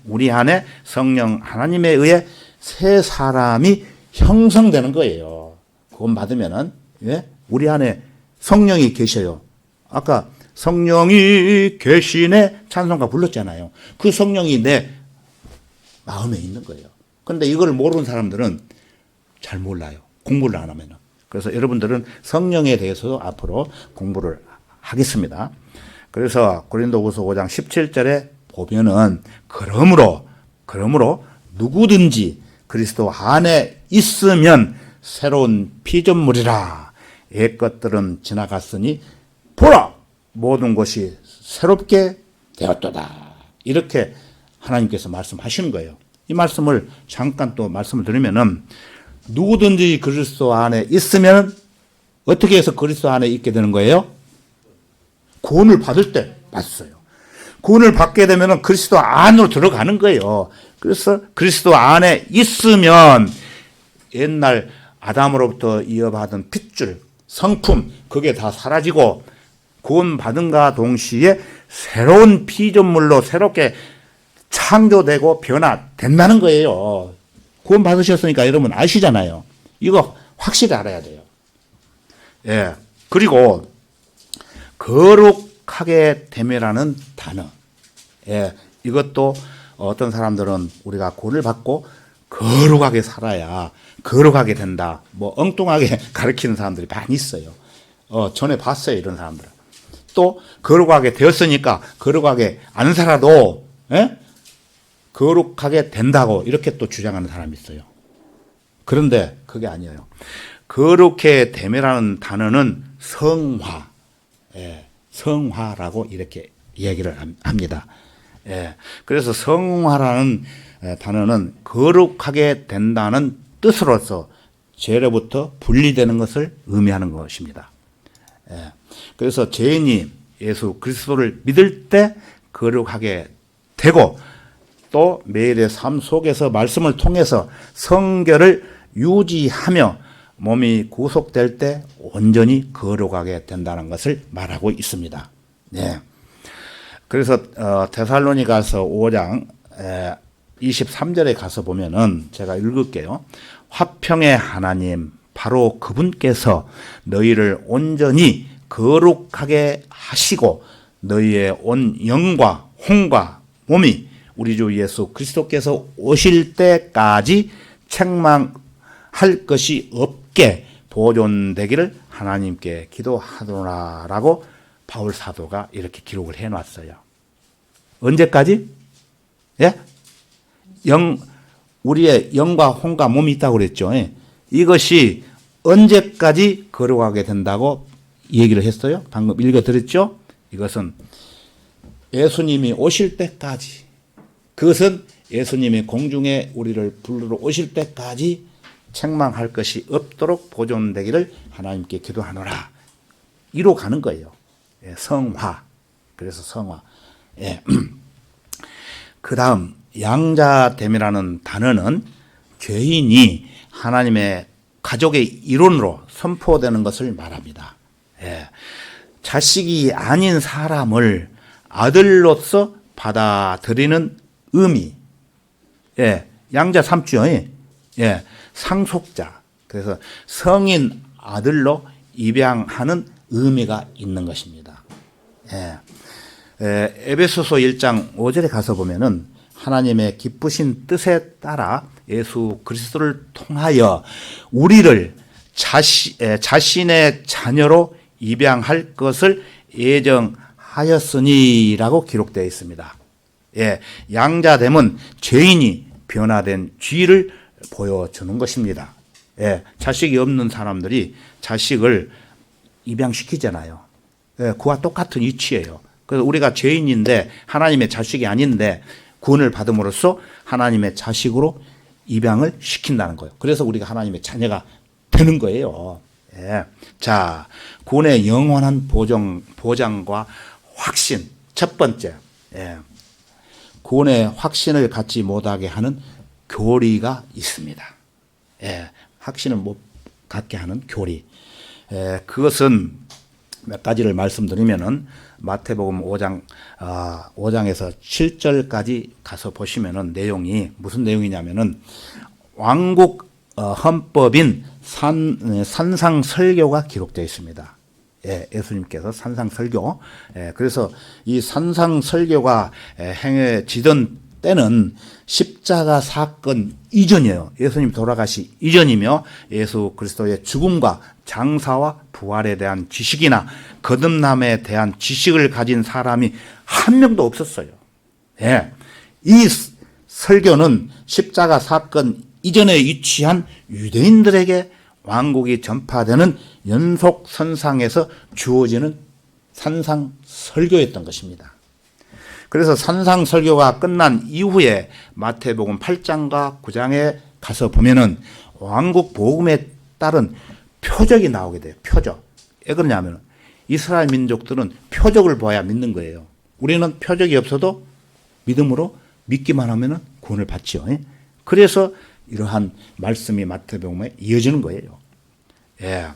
성령 하나님에 의해 새 사람이 형성되는 거예요. 구원 받으면은, 예? 우리 안에 성령이 계셔요. 아까 성령이 계시네 찬송가 불렀잖아요. 그 성령이 내 마음에 있는 거예요. 그런데 이걸 모르는 사람들은 잘 몰라요. 공부를 안 하면은. 그래서 여러분들은 성령에 대해서도 앞으로 공부를 하겠습니다. 그래서 고린도후서 5장 17절에 보면은 그러므로 누구든지 그리스도 안에 있으면 새로운 피조물이라. 옛 것들은 지나갔으니 보라 모든 것이 새롭게 되었도다. 이렇게 하나님께서 말씀하시는 거예요. 이 말씀을 잠깐 또 말씀을 드리면은 누구든지 그리스도 안에 있으면 어떻게 해서 그리스도 안에 있게 되는 거예요? 구원을 받을 때 맞어요. 구원을 받게 되면 그리스도 안으로 들어가는 거예요. 그래서 그리스도 안에 있으면 옛날 아담으로부터 이어받은 핏줄, 성품 그게 다 사라지고 구원받은가 동시에 새로운 피조물로 새롭게 창조되고 변화된다는 거예요. 구원 받으셨으니까 여러분 아시잖아요. 이거 확실히 알아야 돼요. 예. 그리고 거룩하게 됨이라는 단어. 예. 이것도 어떤 사람들은 우리가 구원을 받고 거룩하게 살아야 거룩하게 된다. 뭐 엉뚱하게 가르치는 사람들이 많이 있어요. 전에 봤어요. 이런 사람들. 또 거룩하게 되었으니까 거룩하게 안 살아도 예? 거룩하게 된다고 이렇게 또 주장하는 사람이 있어요. 그런데 그게 아니에요. 거룩해 됨이라는 단어는 성화, 성화라고 이렇게 얘기를 합니다. 예. 그래서 성화라는 단어는 거룩하게 된다는 뜻으로서 죄로부터 분리되는 것을 의미하는 것입니다. 예. 그래서 죄인이 예수 그리스도를 믿을 때 거룩하게 되고 또 매일의 삶 속에서 말씀을 통해서 성결을 유지하며 몸이 구속될 때 온전히 거룩하게 된다는 것을 말하고 있습니다. 네. 그래서 데살로니가서 5장 23절에 가서 보면은 제가 읽을게요. 화평의 하나님 바로 그분께서 너희를 온전히 거룩하게 하시고 너희의 온 영과 혼과 몸이 우리 주 예수 그리스도께서 오실 때까지 책망할 것이 없게 보존되기를 하나님께 기도하노라라고 바울 사도가 이렇게 기록을 해놨어요. 언제까지? 예? 우리의 영과 혼과 몸이 있다고 그랬죠. 예? 이것이 언제까지 거룩하게 된다고 얘기를 했어요? 방금 읽어드렸죠? 이것은 예수님이 오실 때까지, 그것은 예수님이 공중에 우리를 부르러 오실 때까지 책망할 것이 없도록 보존되기를 하나님께 기도하노라. 이로 가는 거예요. 예, 성화. 그래서 성화. 예. 그 다음 양자됨이라는 단어는 죄인이 하나님의 가족의 일원으로 선포되는 것을 말합니다. 예. 자식이 아닌 사람을 아들로서 받아들이는 의미. 예. 양자 삼주요. 예. 상속자. 그래서 성인 아들로 입양하는 의미가 있는 것입니다. 예. 에베소서 1장 5절에 가서 보면은 하나님의 기쁘신 뜻에 따라 예수 그리스도를 통하여 우리를 자신의 자녀로 입양할 것을 예정하였으니라고 기록되어 있습니다. 예, 양자됨은 죄인이 변화된 죄를 보여주는 것입니다. 예, 자식이 없는 사람들이 자식을 입양시키잖아요. 예, 그와 똑같은 이치예요. 그래서 우리가 죄인인데 하나님의 자식이 아닌데 구원을 받음으로써 하나님의 자식으로 입양을 시킨다는 거예요. 그래서 우리가 하나님의 자녀가 되는 거예요. 예. 자, 구원의 영원한 보장과 확신. 첫 번째, 예. 구원의 확신을 갖지 못하게 하는 교리가 있습니다. 예. 확신을 못 갖게 하는 교리. 예. 그것은 몇 가지를 말씀드리면은 마태복음 5장에서 7절까지 가서 보시면은 내용이 무슨 내용이냐면은 왕국 헌법인 산상설교가 기록되어 있습니다. 예, 예수님께서 산상설교. 예, 그래서 이 산상설교가 행해지던 때는 십자가 사건 이전이에요. 예수님 돌아가시 이전이며 예수 그리스도의 죽음과 장사와 부활에 대한 지식이나 거듭남에 대한 지식을 가진 사람이 한 명도 없었어요. 예. 이 설교는 십자가 사건 이전에 위치한 유대인들에게 왕국이 전파되는 연속선상에서 주어지는 산상설교였던 것입니다. 그래서 산상설교가 끝난 이후에 마태복음 8장과 9장에 가서 보면은 왕국 복음에 따른 표적이 나오게 돼요. 표적. 왜 그러냐면 이스라엘 민족들은 표적을 봐야 믿는 거예요. 우리는 표적이 없어도 믿음으로 믿기만 하면은 구원을 받지요. 그래서 이러한 말씀이 마태복음에 이어지는 거예요. 예.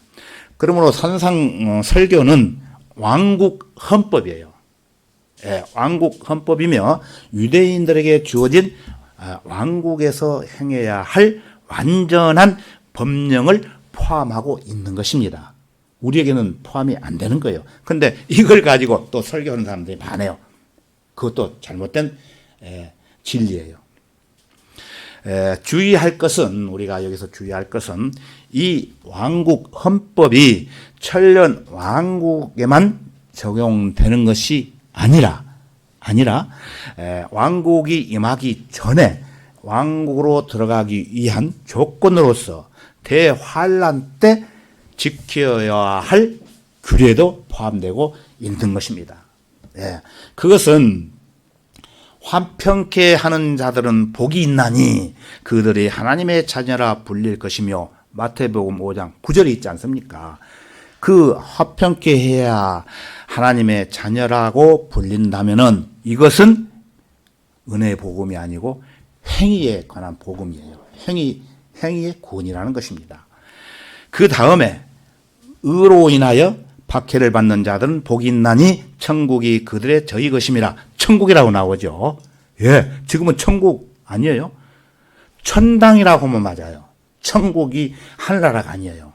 그러므로 산상설교는 왕국 헌법이에요. 예, 왕국 헌법이며 유대인들에게 주어진 왕국에서 행해야 할 완전한 법령을 포함하고 있는 것입니다. 우리에게는 포함이 안 되는 거예요. 그런데 이걸 가지고 또 설교하는 사람들이 많아요. 그것도 잘못된 진리예요. 주의할 것은, 우리가 여기서 주의할 것은 이 왕국 헌법이 천년 왕국에만 적용되는 것이 아니라 왕국이 임하기 전에 왕국으로 들어가기 위한 조건으로서 대환란 때 지켜야 할 규례도 포함되고 있는 것입니다. 예, 그것은 화평케 하는 자들은 복이 있나니 그들이 하나님의 자녀라 불릴 것이며 마태복음 5장 9절이 있지 않습니까? 그 화평케 해야 하나님의 자녀라고 불린다면은 이것은 은혜의 복음이 아니고 행위에 관한 복음이에요. 행위의 구원이라는 것입니다. 그 다음에 의로 인하여 박해를 받는 자들은 복이 있나니 천국이 그들의 저희 것임이라. 천국이라고 나오죠. 예, 지금은 천국 아니에요. 천당이라고 하면 맞아요. 천국이 하늘나라가 아니에요.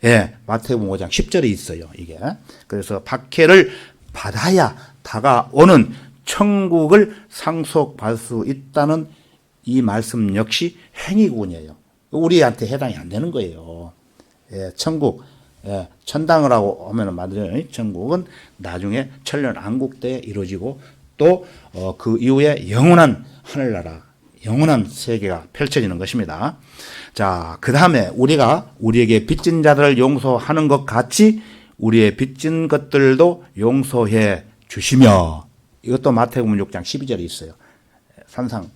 예, 마태복음 5장 10절에 있어요, 이게. 그래서 박해를 받아야 다가오는 천국을 상속받을 수 있다는 이 말씀 역시 행위구원이에요. 우리한테 해당이 안 되는 거예요. 예, 천국, 예, 천당을 하고 하면 맞아요. 천국은 나중에 천년 왕국 때 이루어지고 또 그 이후에 영원한 하늘나라, 영원한 세계가 펼쳐지는 것입니다. 자, 그 다음에 우리가 우리에게 빚진 자들을 용서하는 것 같이 우리의 빚진 것들도 용서해 주시며, 이것도 마태복음 6장 12절에 있어요. 산상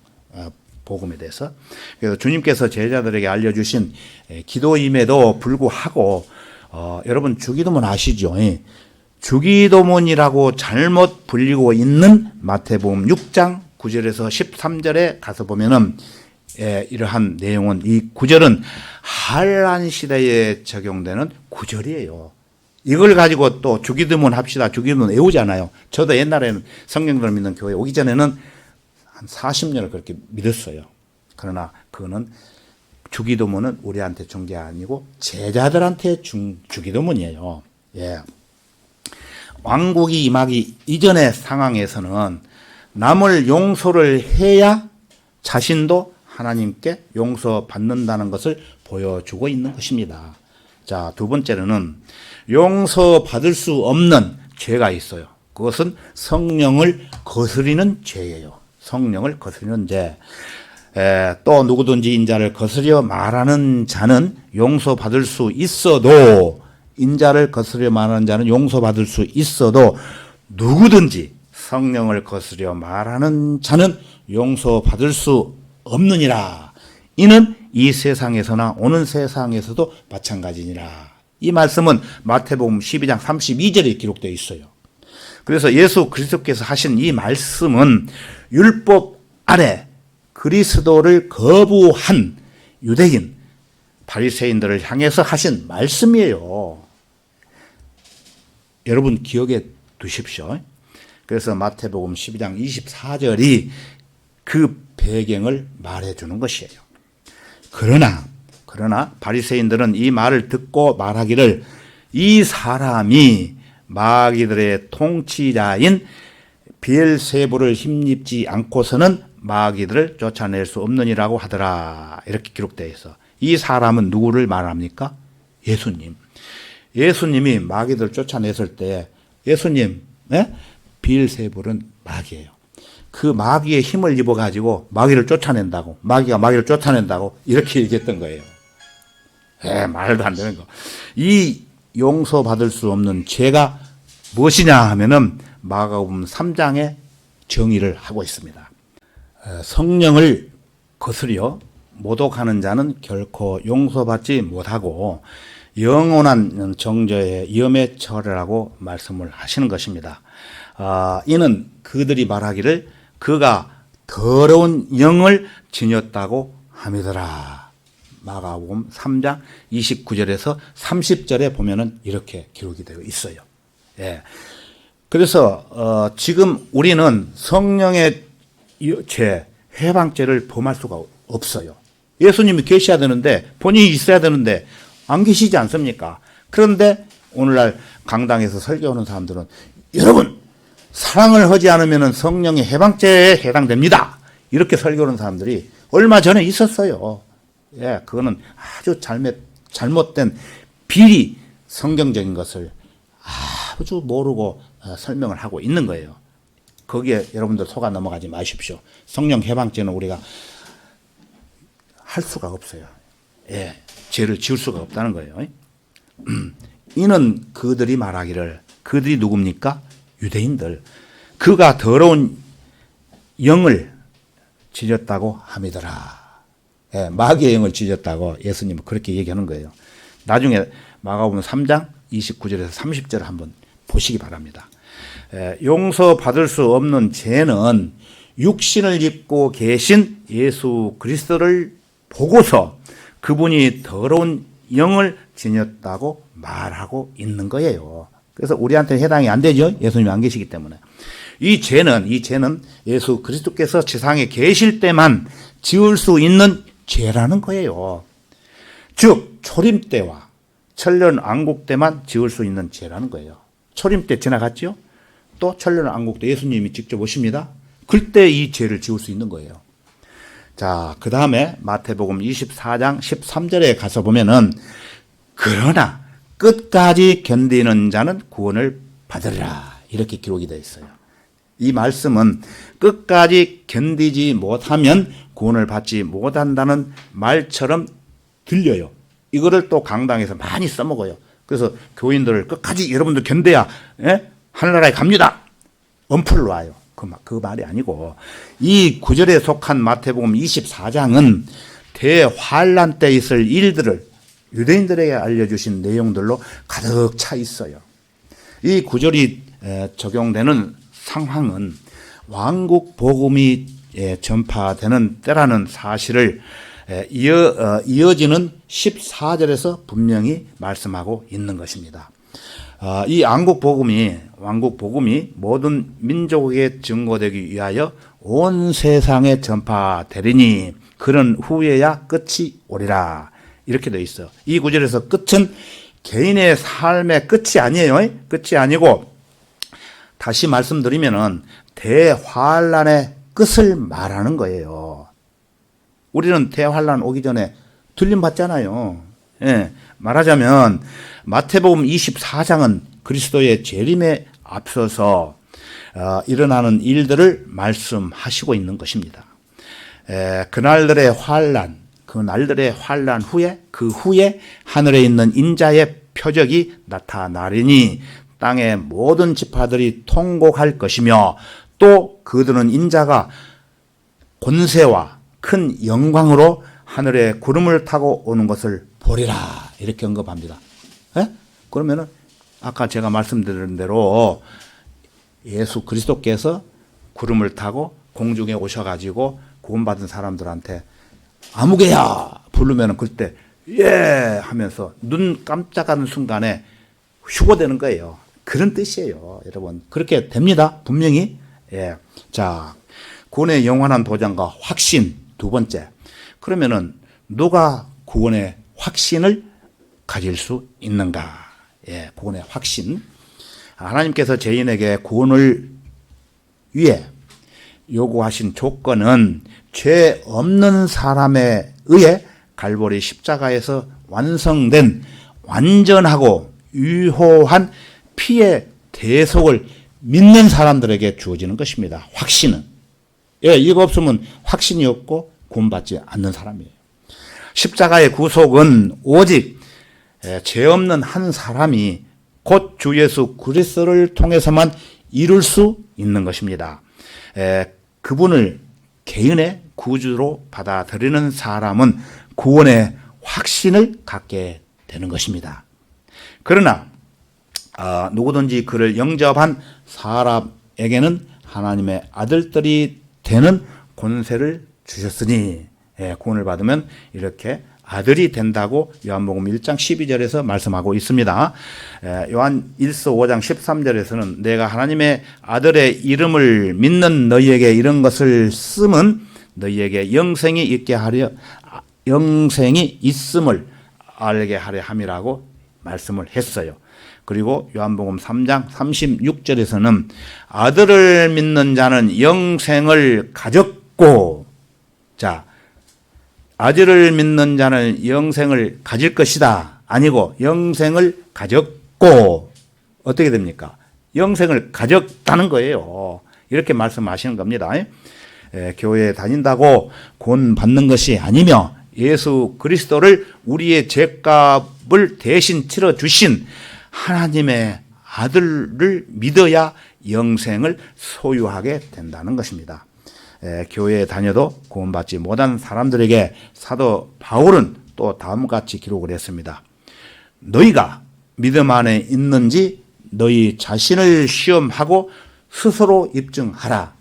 복음에 대해서. 그래서 주님께서 제자들에게 알려주신 기도임에도 불구하고 여러분 주기도문 아시죠? 주기도문이라고 잘못 불리고 있는 마태복음 6장 9절에서 13절에 가서 보면은 이러한 내용은, 이 구절은 한란 시대에 적용되는 구절이에요. 이걸 가지고 또 주기도문 합시다. 주기도문 외우잖아요. 저도 옛날에는 성경들을 믿는 교회 오기 전에는 한 40년을 그렇게 믿었어요. 그러나 그거는 주기도문은 우리한테 준 게 아니고 제자들한테 준 주기도문이에요. 예. 왕국이 임하기 이전의 상황에서는 남을 용서를 해야 자신도 하나님께 용서받는다는 것을 보여주고 있는 것입니다. 자, 두 번째로는 용서받을 수 없는 죄가 있어요. 그것은 성령을 거스리는 죄예요. 성령을 거스리는 죄. 또 누구든지 인자를 거스려 말하는 자는 용서받을 수 있어도, 인자를 거스려 말하는 자는 용서받을 수 있어도 누구든지 성령을 거스려 말하는 자는 용서받을 수 없느니라. 이는 이 세상에서나 오는 세상에서도 마찬가지니라. 이 말씀은 마태복음 12장 32절에 기록되어 있어요. 그래서 예수 그리스도께서 하신 이 말씀은 율법 아래 그리스도를 거부한 유대인 바리새인들을 향해서 하신 말씀이에요. 여러분 기억에 두십시오. 그래서 마태복음 12장 24절이 그 배경을 말해주는 것이에요. 그러나 바리새인들은 이 말을 듣고 말하기를, 이 사람이 마귀들의 통치자인 비엘세불을 힘입지 않고서는 마귀들을 쫓아낼 수 없느니라고 하더라. 이렇게 기록되어 있어. 이 사람은 누구를 말합니까? 예수님. 예수님이 마귀들을 쫓아냈을 때 예수님, 비엘세불은 마귀예요. 그 마귀의 힘을 입어가지고 마귀를 쫓아낸다고, 마귀가 마귀를 쫓아낸다고 이렇게 얘기했던 거예요. 말도 안 되는 거. 이 용서받을 수 없는 죄가 무엇이냐 하면은 마가복음 3장의 정의를 하고 있습니다. 성령을 거스려 모독하는 자는 결코 용서받지 못하고 영원한 정죄의 위험에 처하리라고 말씀을 하시는 것입니다. 이는 그들이 말하기를 그가 더러운 영을 지녔다고 함이더라. 마가복음 3장 29절에서 30절에 보면은 이렇게 기록이 되어 있어요. 예. 그래서 지금 우리는 성령의 죄, 해방죄를 범할 수가 없어요. 예수님이 계셔야 되는데, 본인이 있어야 되는데 안 계시지 않습니까? 그런데 오늘날 강당에서 설교하는 사람들은 여러분 사랑을 하지 않으면 성령의 해방죄에 해당됩니다. 이렇게 설교하는 사람들이 얼마 전에 있었어요. 예, 그거는 아주 잘못된 비리 성경적인 것을 아주 모르고 설명을 하고 있는 거예요. 거기에 여러분들 속아 넘어가지 마십시오. 성령 해방죄는 우리가 할 수가 없어요. 예, 죄를 지을 수가 없다는 거예요. 이는 그들이 말하기를, 그들이 누굽니까? 유대인들. 그가 더러운 영을 지졌다고 함이더라. 예, 마귀의 영을 지졌다고 예수님은 그렇게 얘기하는 거예요. 나중에 마가복음 3장 29절에서 30절을 한번 보시기 바랍니다. 용서받을 수 없는 죄는 육신을 입고 계신 예수 그리스도를 보고서 그분이 더러운 영을 지녔다고 말하고 있는 거예요. 그래서 우리한테는 해당이 안 되죠. 예수님이 안 계시기 때문에. 이 죄는 예수 그리스도께서 세상에 계실 때만 지을 수 있는 죄라는 거예요. 즉 초림 때와 천년 왕국 때만 지을 수 있는 죄라는 거예요. 초림 때 지나갔죠. 또 천년 왕국 때 예수님이 직접 오십니다. 그때 이 죄를 지을 수 있는 거예요. 자, 그 다음에 마태복음 24장 13절에 가서 보면은 그러나 끝까지 견디는 자는 구원을 받으리라 이렇게 기록이 되어 있어요. 이 말씀은 끝까지 견디지 못하면 구원을 받지 못한다는 말처럼 들려요. 이거를 또 강당에서 많이 써먹어요. 그래서 교인들을 끝까지 여러분들 견뎌야 하늘나라에 갑니다. 엄풀로 놔요. 그 말이 아니고 이 구절에 속한 마태복음 24장은 대환란 때 있을 일들을 유대인들에게 알려주신 내용들로 가득 차 있어요. 이 구절이 적용되는 상황은 왕국 복음이 전파되는 때라는 사실을 이어지는 14절에서 분명히 말씀하고 있는 것입니다. 이 왕국 복음이 모든 민족에게 증거되기 위하여 온 세상에 전파되리니 그런 후에야 끝이 오리라 이렇게 되어 있어요. 이 구절에서 끝은 개인의 삶의 끝이 아니에요. 끝이 아니고 다시 말씀드리면은 대환란의 끝을 말하는 거예요. 우리는 대환란 오기 전에 들림 받잖아요. 예, 말하자면 마태복음 24장은 그리스도의 재림에 앞서서 일어나는 일들을 말씀하시고 있는 것입니다. 그날들의 환란 후에 그 후에 하늘에 있는 인자의 표적이 나타나리니 땅의 모든 지파들이 통곡할 것이며 또 그들은 인자가 권세와 큰 영광으로 하늘에 구름을 타고 오는 것을 보리라 이렇게 언급합니다. 그러면은 아까 제가 말씀드린 대로 예수 그리스도께서 구름을 타고 공중에 오셔가지고 구원받은 사람들한테 아무개야 부르면은 그때 예 하면서 눈 깜짝하는 순간에 휴고되는 거예요. 그런 뜻이에요, 여러분. 그렇게 됩니다, 분명히. 예. 자, 구원의 영원한 보장과 확신 두 번째. 그러면은 누가 구원의 확신을 가질 수 있는가? 예, 구원의 확신. 하나님께서 죄인에게 구원을 위해 요구하신 조건은 죄 없는 사람에 의해 갈보리 십자가에서 완성된 완전하고 유효한 피의 대속을 믿는 사람들에게 주어지는 것입니다. 확신은. 예, 이거 없으면 확신이 없고 구원받지 않는 사람이에요. 십자가의 구속은 오직 죄 없는 한 사람이 곧 주 예수 그리스도를 통해서만 이룰 수 있는 것입니다. 그분을 개인의 구주로 받아들이는 사람은 구원의 확신을 갖게 되는 것입니다. 그러나 누구든지 그를 영접한 사람에게는 하나님의 아들들이 되는 권세를 주셨으니 구원을 받으면 이렇게 아들이 된다고 요한복음 1장 12절에서 말씀하고 있습니다. 요한 1서 5장 13절에서는 내가 하나님의 아들의 이름을 믿는 너희에게 이런 것을 쓰면 너희에게 영생이 있음을 알게 하려 함이라고 말씀을 했어요. 그리고 요한복음 3장 36절에서는 아들을 믿는 자는 영생을 가졌고, 자, 아들을 믿는 자는 영생을 가질 것이다. 아니고 영생을 가졌고 어떻게 됩니까? 영생을 가졌다는 거예요. 이렇게 말씀하시는 겁니다. 교회에 다닌다고 구원 받는 것이 아니며 예수 그리스도를 우리의 죄값을 대신 치러주신 하나님의 아들을 믿어야 영생을 소유하게 된다는 것입니다. 교회에 다녀도 구원받지 못한 사람들에게 사도 바울은 또 다음과 같이 기록을 했습니다. 너희가 믿음 안에 있는지 너희 자신을 시험하고 스스로 입증하라.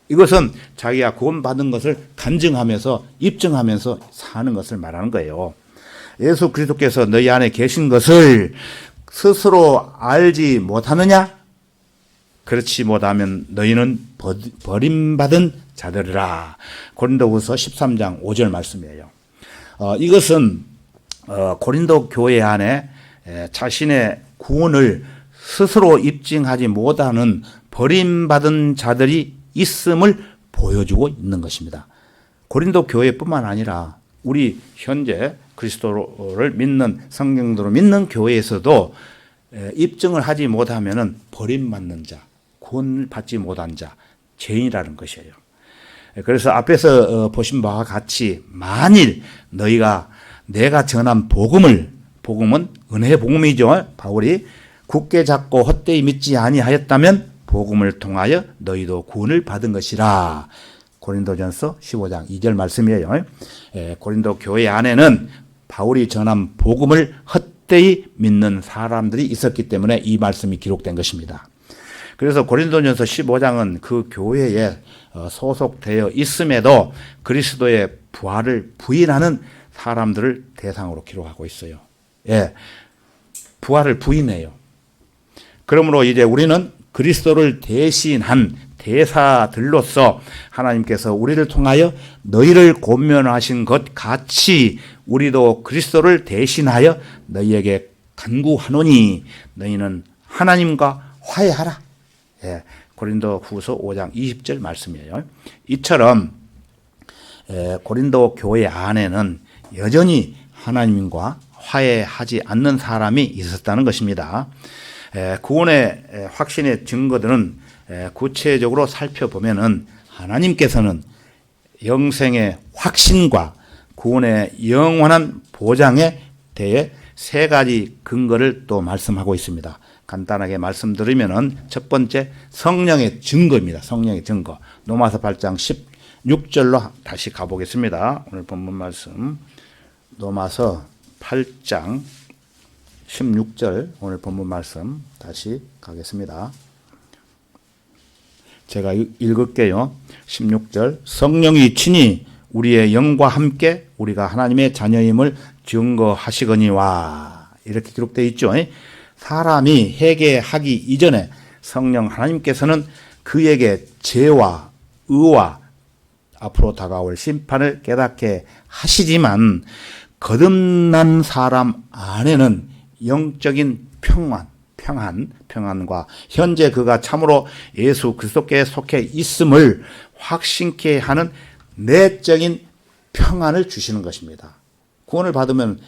이것은 자기가 구원받은 것을 간증하면서 입증하면서 사는 것을 말하는 거예요. 예수 그리스도께서 너희 안에 계신 것을 스스로 알지 못하느냐? 그렇지 못하면 너희는 버림받은 자들이라. 고린도후서 13장 5절 말씀이에요. 이것은 고린도 교회 안에 자신의 구원을 스스로 입증하지 못하는 버림받은 자들이 있음을 보여주고 있는 것입니다. 고린도 교회뿐만 아니라 우리 현재 그리스도를 믿는 성경대로 믿는 교회에서도 입증을 하지 못하면 버림받는 자, 구원을 받지 못한 자, 죄인이라는 것이에요. 그래서 앞에서 보신 바와 같이 만일 너희가 내가 전한 복음은 은혜의 복음이죠. 바울이 굳게 잡고 헛되이 믿지 아니하였다면 복음을 통하여 너희도 구원을 받은 것이라. 고린도전서 15장 2절 말씀이에요. 고린도 교회 안에는 바울이 전한 복음을 헛되이 믿는 사람들이 있었기 때문에 이 말씀이 기록된 것입니다. 그래서 고린도전서 15장은 그 교회에 소속되어 있음에도 그리스도의 부활을 부인하는 사람들을 대상으로 기록하고 있어요. 부활을 부인해요. 그러므로 이제 우리는 그리스도를 대신한 대사들로서 하나님께서 우리를 통하여 너희를 권면하신 것 같이 우리도 그리스도를 대신하여 너희에게 간구하노니 너희는 하나님과 화해하라. 고린도 후서 5장 20절 말씀이에요. 이처럼 고린도 교회 안에는 여전히 하나님과 화해하지 않는 사람이 있었다는 것입니다. 구원의 확신의 증거들은 구체적으로 살펴보면은 하나님께서는 영생의 확신과 구원의 영원한 보장에 대해 세 가지 근거를 또 말씀하고 있습니다. 간단하게 말씀드리면은 첫 번째 성령의 증거입니다. 성령의 증거. 로마서 8장 16절로 다시 가보겠습니다. 오늘 본문 말씀 로마서 8장 16절 오늘 본문 말씀 다시 가겠습니다. 제가 읽을게요. 16절 성령이 친히 우리의 영과 함께 우리가 하나님의 자녀임을 증거하시거니와 이렇게 기록되어 있죠. 사람이 회개하기 이전에 성령 하나님께서는 그에게 죄와 의와 앞으로 다가올 심판을 깨닫게 하시지만 거듭난 사람 안에는 영적인 평안과 현재 그가 참으로 예수 그리스도께 속해 있음을 확신케 하는 내적인 평안을 주시는 것입니다. 구원을 받으면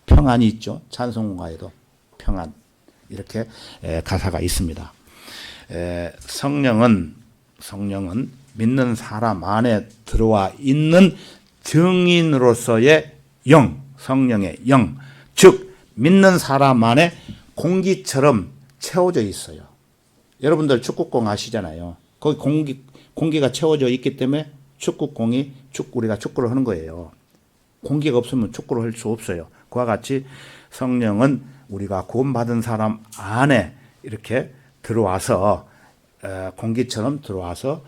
평안이 있죠. 찬송가에도 평안 이렇게 가사가 있습니다. 성령은 믿는 사람 안에 들어와 있는 증인으로서의 영, 성령의 영, 즉 믿는 사람 안에 공기처럼 채워져 있어요. 여러분들 축구공 아시잖아요. 거기 공기가 채워져 있기 때문에 우리가 축구를 하는 거예요. 공기가 없으면 축구를 할 수 없어요. 그와 같이 성령은 우리가 구원받은 사람 안에 이렇게 들어와서 공기처럼 들어와서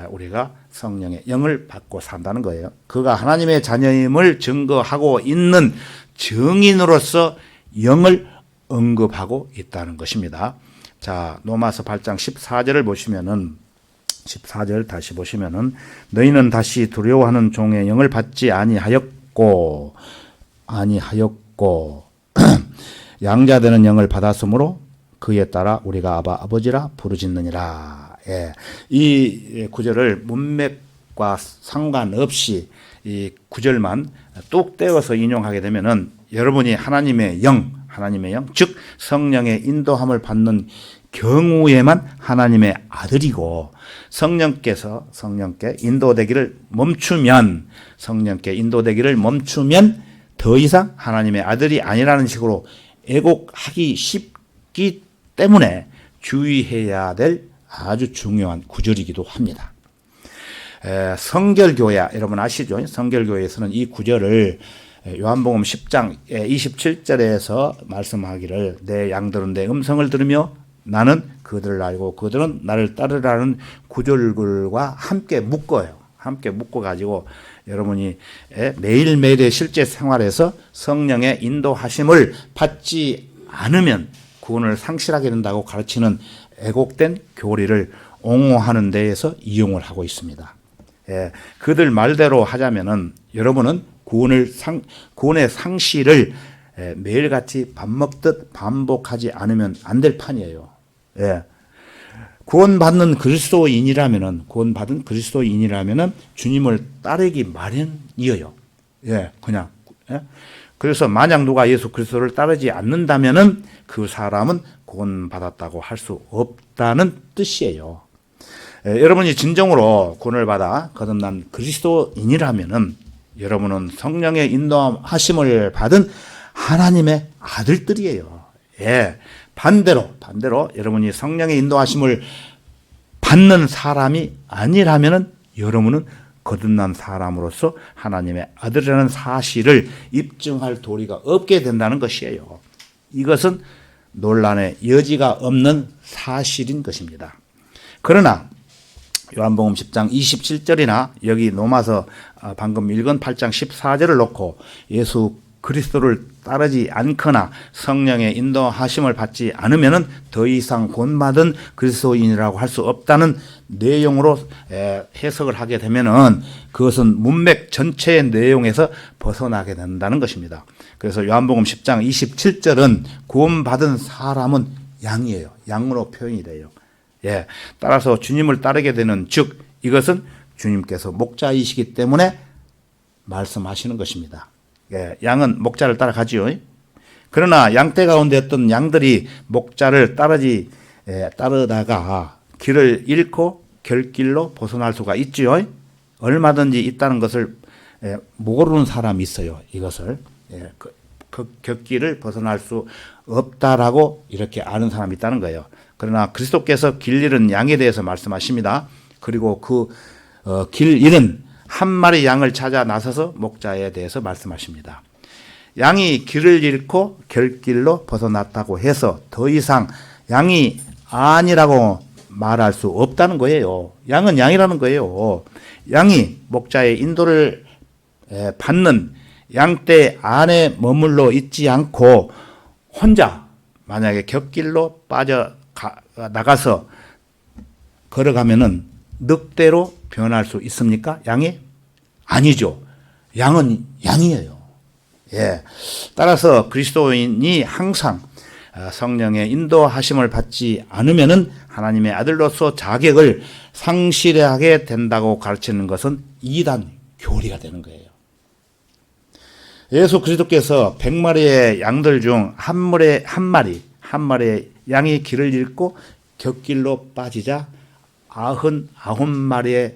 우리가 성령의 영을 받고 산다는 거예요. 그가 하나님의 자녀임을 증거하고 있는 증인으로서 영을 언급하고 있다는 것입니다. 자, 로마서 8장 14절을 보시면은 14절 다시 보시면은 너희는 다시 두려워하는 종의 영을 받지 아니하였고 양자되는 영을 받았으므로 그에 따라 우리가 아바 아버지라 부르짖느니라. 이 구절을 문맥과 상관없이 이 구절만 뚝 떼어서 인용하게 되면은 여러분이 하나님의 영, 즉 성령의 인도함을 받는 경우에만 하나님의 아들이고 성령께 인도되기를 멈추면 더 이상 하나님의 아들이 아니라는 식으로 애곡하기 쉽기 때문에 주의해야 될 아주 중요한 구절이기도 합니다. 성결교회, 여러분 아시죠? 성결교회에서는 이 구절을 요한복음 10장 27절에서 말씀하기를 내 양들은 내 음성을 들으며 나는 그들을 알고 그들은 나를 따르라는 구절과 함께 묶어요. 함께 묶어가지고 여러분이 매일매일의 실제 생활에서 성령의 인도하심을 받지 않으면 구원을 상실하게 된다고 가르치는 애곡된 교리를 옹호하는 데에서 이용을 하고 있습니다. 그들 말대로 하자면은 여러분은 구원의 상실을 매일같이 밥 먹듯 반복하지 않으면 안 될 판이에요. 구원받은 그리스도인이라면은 주님을 따르기 마련이에요. 그냥. 그래서 만약 누가 예수 그리스도를 따르지 않는다면은 그 사람은 구원받았다고 할 수 없다는 뜻이에요. 여러분이 진정으로 구원을 받아 거듭난 그리스도인이라면은 여러분은 성령의 인도하심을 받은 하나님의 아들들이에요. 반대로 여러분이 성령의 인도하심을 받는 사람이 아니라면은 여러분은 거듭난 사람으로서 하나님의 아들이라는 사실을 입증할 도리가 없게 된다는 것이에요. 이것은 논란의 여지가 없는 사실인 것입니다. 그러나 요한복음 10장 27절이나 여기 로마서 방금 읽은 8장 14절을 놓고 예수 그리스도를 따르지 않거나 성령의 인도하심을 받지 않으면 더 이상 구원받은 그리스도인이라고 할 수 없다는 내용으로 해석을 하게 되면은 그것은 문맥 전체의 내용에서 벗어나게 된다는 것입니다. 그래서 요한복음 10장 27절은 구원받은 사람은 양이에요. 양으로 표현이 돼요. 따라서 주님을 따르게 되는 즉 이것은 주님께서 목자이시기 때문에 말씀하시는 것입니다. 양은 목자를 따라가지요. 그러나 양떼 가운데 어떤 양들이 목자를 따르다가 길을 잃고 결길로 벗어날 수가 있지요. 얼마든지 있다는 것을 모르는 사람이 있어요. 이것을 그 곁길을 벗어날 수 없다라고 이렇게 아는 사람이 있다는 거예요. 그러나 그리스도께서 길 잃은 양에 대해서 말씀하십니다. 그리고 그 길 잃은 한 마리 양을 찾아 나서서 목자에 대해서 말씀하십니다. 양이 길을 잃고 결길로 벗어났다고 해서 더 이상 양이 아니라고 말할 수 없다는 거예요. 양은 양이라는 거예요. 양이 목자의 인도를 받는 양떼 안에 머물러 있지 않고 혼자 만약에 곁길로 나가서 걸어가면은 늑대로 변할 수 있습니까? 양이? 아니죠. 양은 양이에요. 따라서 그리스도인이 항상 성령의 인도하심을 받지 않으면은 하나님의 아들로서 자격을 상실하게 된다고 가르치는 것은 이단 교리가 되는 거예요. 예수 그리스도께서 100마리의 양들 중 한 마리의 양이 길을 잃고 곁길로 빠지자 99마리의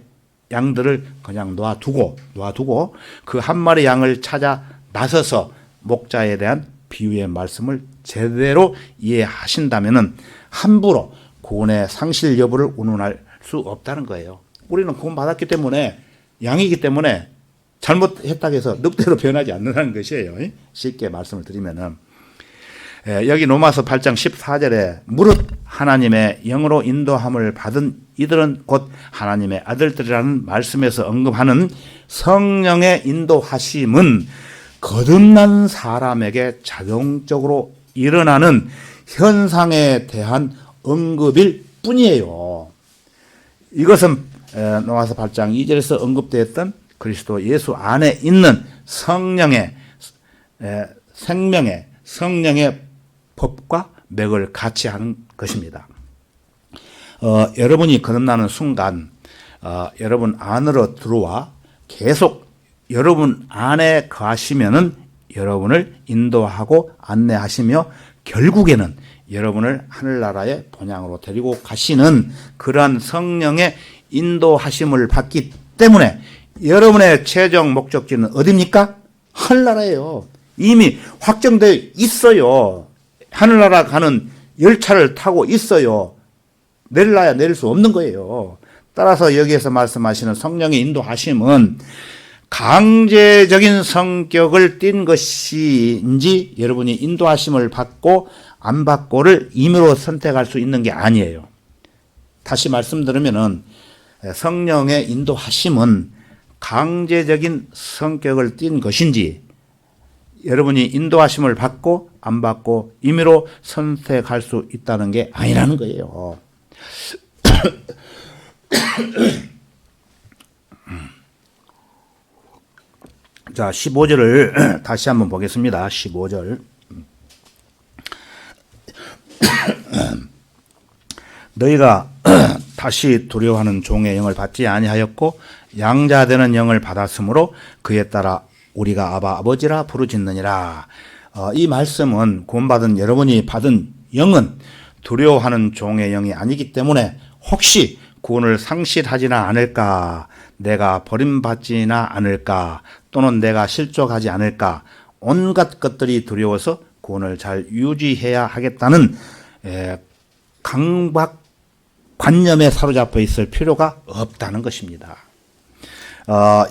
양들을 그냥 놔두고 그 한 마리 양을 찾아 나서서 목자에 대한 비유의 말씀을 제대로 이해하신다면은 함부로 구원의 상실 여부를 운운할 수 없다는 거예요. 우리는 구원 받았기 때문에 양이기 때문에 잘못했다고 해서 늑대로 변하지 않는다는 것이에요. 쉽게 말씀을 드리면은 여기 로마서 8장 14절에 무릇 하나님의 영으로 인도함을 받은 이들은 곧 하나님의 아들들이라는 말씀에서 언급하는 성령의 인도하심은 거듭난 사람에게 자동적으로 일어나는 현상에 대한 언급일 뿐이에요. 이것은 로마서 8장 2절에서 언급되었던 그리스도 예수 안에 있는 성령의 성령의 법과 맥을 같이 하는 것입니다. 여러분이 거듭나는 순간 여러분 안으로 들어와 계속 여러분 안에 거하시면은 여러분을 인도하고 안내하시며 결국에는 여러분을 하늘나라의 본향으로 데리고 가시는 그러한 성령의 인도하심을 받기 때문에 여러분의 최종 목적지는 어디입니까? 하늘나라예요. 이미 확정되어 있어요. 하늘나라 가는 열차를 타고 있어요. 내릴라야 내릴 수 없는 거예요. 따라서 여기에서 말씀하시는 성령의 인도하심은 강제적인 성격을 띈 것인지 여러분이 인도하심을 받고 안 받고를 임의로 선택할 수 있는 게 아니에요. 다시 말씀드리면은 성령의 인도하심은 강제적인 성격을 띈 것인지 여러분이 인도하심을 받고 안 받고 임의로 선택할 수 있다는 게 아니라는 거예요. 자, 15절을 다시 한번 보겠습니다. 15절. 너희가 다시 두려워하는 종의 영을 받지 아니하였고 양자되는 영을 받았으므로 그에 따라 우리가 아바 아버지라 부르짖느니라. 이 말씀은 구원받은 여러분이 받은 영은 두려워하는 종의 영이 아니기 때문에 혹시 구원을 상실하지나 않을까, 내가 버림받지나 않을까, 또는 내가 실족하지 않을까, 온갖 것들이 두려워서 구원을 잘 유지해야 하겠다는 강박관념에 사로잡혀 있을 필요가 없다는 것입니다.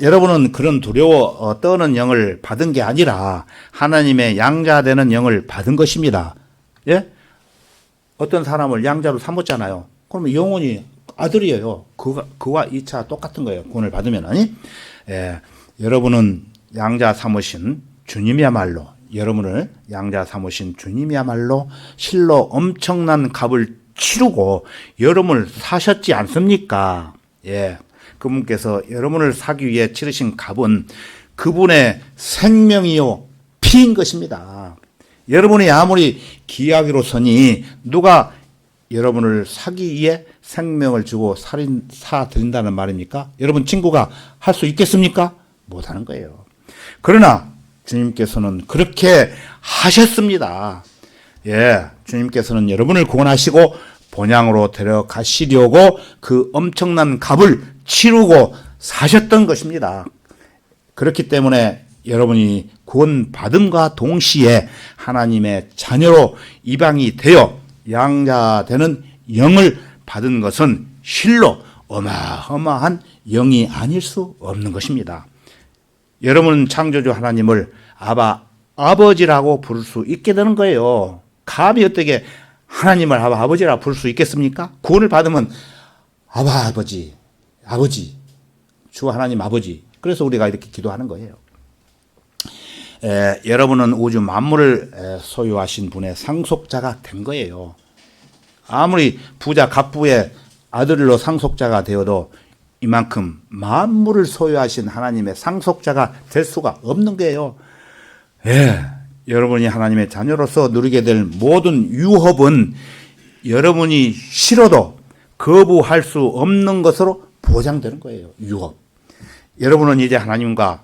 여러분은 그런 두려워 떠는 영을 받은 게 아니라 하나님의 양자되는 영을 받은 것입니다. 예? 어떤 사람을 양자로 삼았잖아요. 그러면 영혼이 아들이에요. 그와 2차 똑같은 거예요. 구원을 받으면. 아니? 예, 여러분은 양자 삼으신 주님이야말로, 여러분을 양자 삼으신 주님이야말로 실로 엄청난 값을 치르고 여러분을 사셨지 않습니까? 예. 그분께서 여러분을 사기 위해 치르신 값은 그분의 생명이요 피인 것입니다. 여러분이 아무리 귀하기로서니 누가 여러분을 사기 위해 생명을 주고 사드린다는 말입니까? 여러분 친구가 할 수 있겠습니까? 못하는 거예요. 그러나 주님께서는 그렇게 하셨습니다. 예, 주님께서는 여러분을 구원하시고 본향으로 데려가시려고 그 엄청난 값을 치르고 사셨던 것입니다. 그렇기 때문에 여러분이 구원받음과 동시에 하나님의 자녀로 입양이 되어 양자되는 영을 받은 것은 실로 어마어마한 영이 아닐 수 없는 것입니다. 여러분은 창조주 하나님을 아버지라고 부를 수 있게 되는 거예요. 감히 어떻게 하나님을 아버지라 부를 수 있겠습니까? 구원을 받으면 아버지, 주 하나님 아버지. 그래서 우리가 이렇게 기도하는 거예요. 여러분은 우주 만물을 소유하신 분의 상속자가 된 거예요. 아무리 부자 갑부의 아들로 상속자가 되어도 이만큼 만물을 소유하신 하나님의 상속자가 될 수가 없는 거예요. 예, 여러분이 하나님의 자녀로서 누리게 될 모든 유업은 여러분이 싫어도 거부할 수 없는 것으로 보장되는 거예요. 유업. 여러분은 이제 하나님과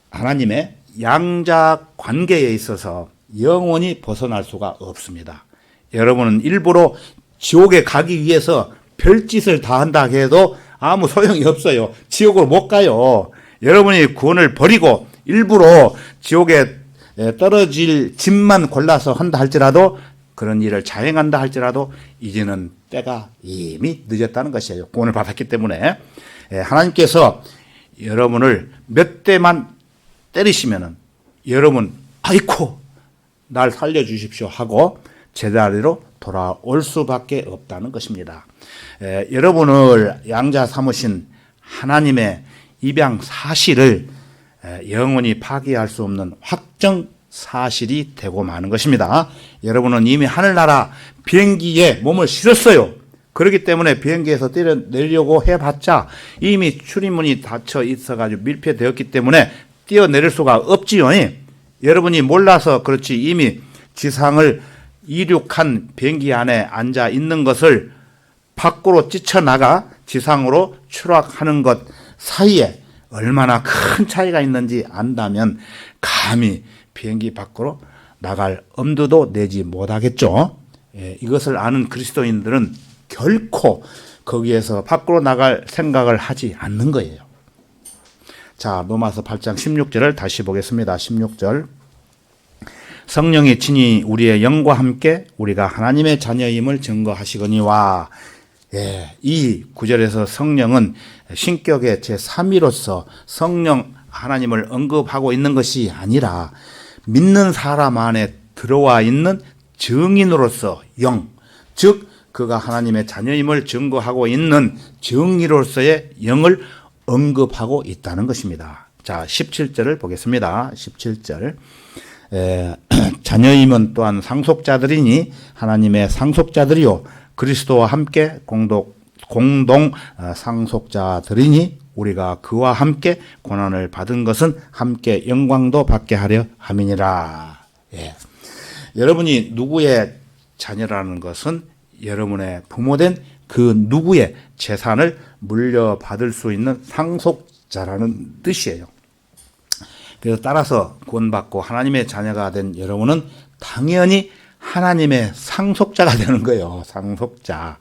하나님의 양자 관계에 있어서 영원히 벗어날 수가 없습니다. 여러분은 일부러 지옥에 가기 위해서 별짓을 다 한다 해도 아무 소용이 없어요. 지옥으로 못 가요. 여러분이 구원을 버리고 일부러 지옥에 떨어질 집만 골라서 한다 할지라도, 그런 일을 자행한다 할지라도 이제는 때가 이미 늦었다는 것이에요. 구원을 받았기 때문에. 하나님께서 여러분을 몇 대만 때리시면은 여러분 아이코 날 살려주십시오 하고 제자리로 돌아올 수밖에 없다는 것입니다. 여러분을 양자 삼으신 하나님의 입양 사실을 영원히 파기할 수 없는 확정 사실이 되고 마는 것입니다. 여러분은 이미 하늘나라 비행기에 몸을 실었어요. 그렇기 때문에 비행기에서 뛰어내리려고 해봤자 이미 출입문이 닫혀 있어가지고 밀폐되었기 때문에 뛰어내릴 수가 없지요. 여러분이 몰라서 그렇지 이미 지상을 이륙한 비행기 안에 앉아 있는 것을 밖으로 뛰쳐나가 지상으로 추락하는 것 사이에 얼마나 큰 차이가 있는지 안다면 감히 비행기 밖으로 나갈 엄두도 내지 못하겠죠. 이것을 아는 그리스도인들은 결코 거기에서 밖으로 나갈 생각을 하지 않는 거예요. 자, 로마서 8장 16절을 다시 보겠습니다. 16절. 성령이 친히 우리의 영과 함께 우리가 하나님의 자녀임을 증거하시거니와. 이 구절에서 성령은 신격의 제3위로서 성령 하나님을 언급하고 있는 것이 아니라 믿는 사람 안에 들어와 있는 증인으로서 영, 즉 그가 하나님의 자녀임을 증거하고 있는 증인으로서의 영을 언급하고 있다는 것입니다. 자, 17절을 보겠습니다. 17절. 자녀임은 또한 상속자들이니 하나님의 상속자들이요 그리스도와 함께 공동 상속자들이니 우리가 그와 함께 고난을 받은 것은 함께 영광도 받게 하려 함이니라. 여러분이 누구의 자녀라는 것은 여러분의 부모된 그 누구의 재산을 물려받을 수 있는 상속자라는 뜻이에요. 그래서 따라서 구원받고 하나님의 자녀가 된 여러분은 당연히 하나님의 상속자가 되는 거예요. 상속자.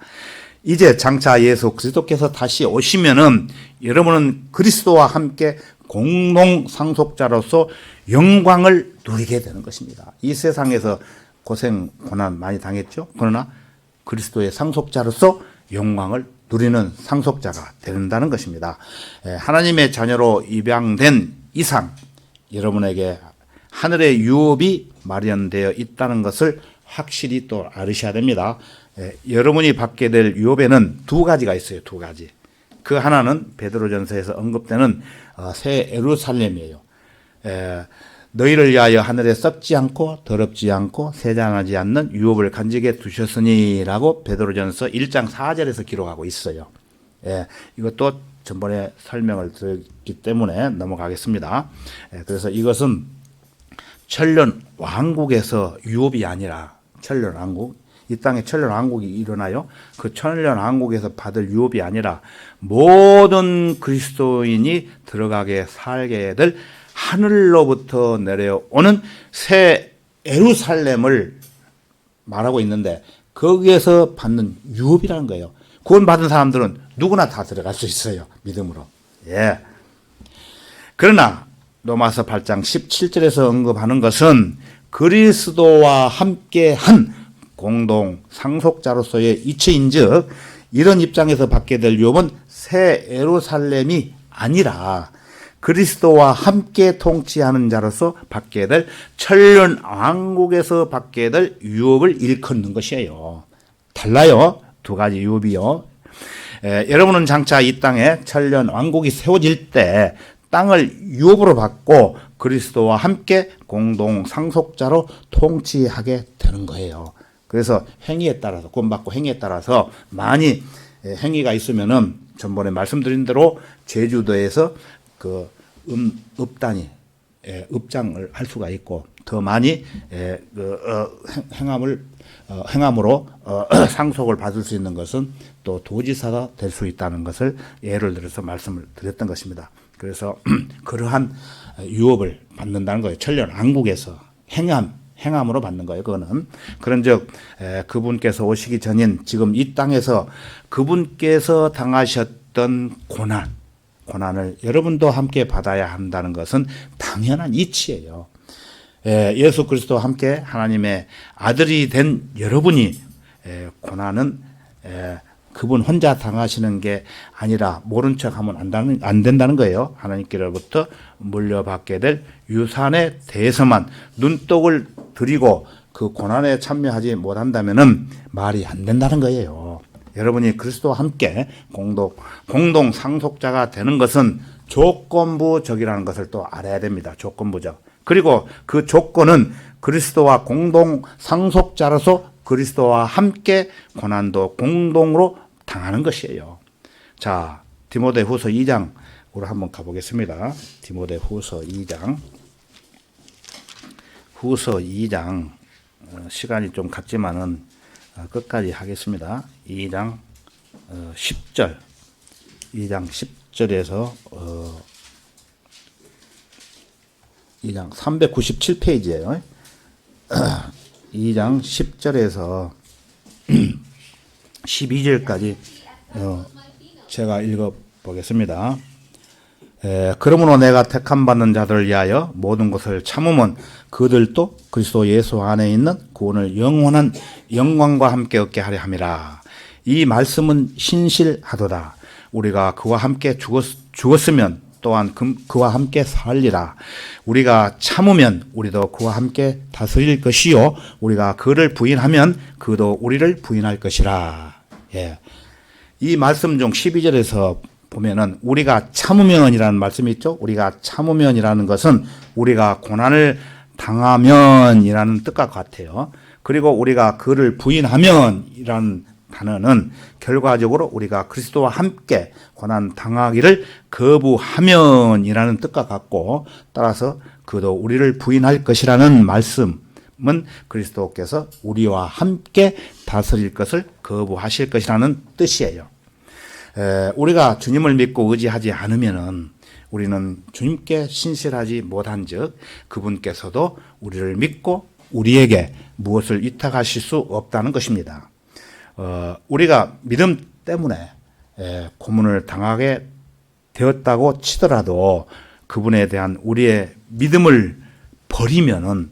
이제 장차 예수 그리스도께서 다시 오시면은 여러분은 그리스도와 함께 공동 상속자로서 영광을 누리게 되는 것입니다. 이 세상에서 고생, 고난 많이 당했죠. 그러나 그리스도의 상속자로서 영광을 누리는 상속자가 된다는 것입니다. 하나님의 자녀로 입양된 이상 여러분에게 하늘의 유업이 마련되어 있다는 것을 확실히 또 알으셔야 됩니다. 여러분이 받게 될 유업에는 두 가지가 있어요. 두 가지. 그 하나는 베드로전서에서 언급되는 새 예루살렘이에요. 너희를 위하여 하늘에 썩지 않고 더럽지 않고 세잔하지 않는 유업을 간직해 두셨으니라고 베드로전서 1장 4절에서 기록하고 있어요. 이것도 전번에 설명을 드렸기 때문에 넘어가겠습니다. 그래서 이것은 천년 왕국에서 유업이 아니라 천년 왕국, 이 땅에 천년 왕국이 일어나요. 그 천년 왕국에서 받을 유업이 아니라 모든 그리스도인이 들어가게 살게 될 하늘로부터 내려오는 새 예루살렘을 말하고 있는데 거기에서 받는 유업이라는 거예요. 구원받은 사람들은 누구나 다 들어갈 수 있어요. 믿음으로. 그러나 로마서 8장 17절에서 언급하는 것은 그리스도와 함께한 공동 상속자로서의 이치인즉 이런 입장에서 받게 될 유업은 새 예루살렘이 아니라 그리스도와 함께 통치하는 자로서 받게 될 천년 왕국에서 받게 될 유업을 일컫는 것이에요. 달라요. 두 가지 유업이요. 여러분은 장차 이 땅에 천년 왕국이 세워질 때 땅을 유업으로 받고 그리스도와 함께 공동 상속자로 통치하게 되는 거예요. 그래서 행위에 따라서 구원받고 행위에 따라서 많이 행위가 있으면은 전번에 말씀드린 대로 제주도에서 그 읍단이 읍장을 할 수가 있고 더 많이 행함으로 상속을 받을 수 있는 것은 또 도지사가 될 수 있다는 것을 예를 들어서 말씀을 드렸던 것입니다. 그래서 그러한 유업을 받는다는 거예요. 천년 왕국에서 행함으로 받는 거예요. 그거는 그런즉 그분께서 오시기 전인 지금 이 땅에서 그분께서 당하셨던 고난을 여러분도 함께 받아야 한다는 것은 당연한 이치예요. 예수 그리스도와 함께 하나님의 아들이 된 여러분이 고난은 그분 혼자 당하시는 게 아니라 모른 척하면 안 된다는 거예요. 하나님께로부터 물려받게 될 유산에 대해서만 눈독을 들이고 그 고난에 참여하지 못한다면은 말이 안 된다는 거예요. 여러분이 그리스도와 함께 공동 상속자가 되는 것은 조건부적이라는 것을 또 알아야 됩니다. 조건부적. 그리고 그 조건은 그리스도와 공동 상속자로서 그리스도와 함께 고난도 공동으로 당하는 것이에요. 자, 디모데후서 2장으로 한번 가보겠습니다. 디모데후서 2장. 후서 2장 시간이 좀 갔지만은 끝까지 하겠습니다. 2장 10절. 2장 10절에서 2장 397페이지예요. 2장 10절에서 12절까지 제가 읽어보겠습니다. 그러므로 내가 택함 받는 자들을 위하여 모든 것을 참으면 그들도 그리스도 예수 안에 있는 구원을 영원한 영광과 함께 얻게 하려 함이라. 이 말씀은 신실하도다. 우리가 그와 함께 죽었으면 또한 그와 함께 살리라. 우리가 참으면 우리도 그와 함께 다스릴 것이요 우리가 그를 부인하면 그도 우리를 부인할 것이라. 예. 이 말씀 중 12절에서 보면은 우리가 참으면이라는 말씀이 있죠. 우리가 참으면이라는 것은 우리가 고난을 당하면이라는 뜻과 같아요. 그리고 우리가 그를 부인하면이라는 단어는 결과적으로 우리가 그리스도와 함께 고난 당하기를 거부하면이라는 뜻과 같고, 따라서 그도 우리를 부인할 것이라는 말씀은 그리스도께서 우리와 함께 다스릴 것을 거부하실 것이라는 뜻이에요. 우리가 주님을 믿고 의지하지 않으면은 우리는 주님께 신실하지 못한즉 그분께서도 우리를 믿고 우리에게 무엇을 위탁하실 수 없다는 것입니다. 우리가 믿음 때문에 고문을 당하게 되었다고 치더라도 그분에 대한 우리의 믿음을 버리면은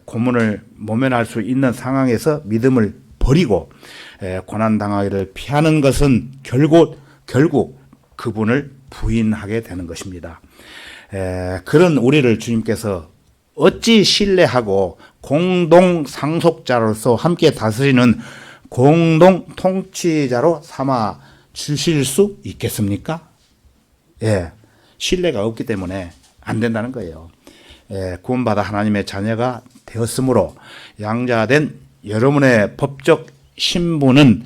고문을 모면할 수 있는 상황에서 믿음을 버리고 고난 당하기를 피하는 것은 결국 그분을 부인하게 되는 것입니다. 그런 우리를 주님께서 어찌 신뢰하고 공동 상속자로서 함께 다스리는 공동 통치자로 삼아 주실 수 있겠습니까? 신뢰가 없기 때문에 안 된다는 거예요. 구원받아 하나님의 자녀가 되었으므로 양자된 여러분의 법적 신분은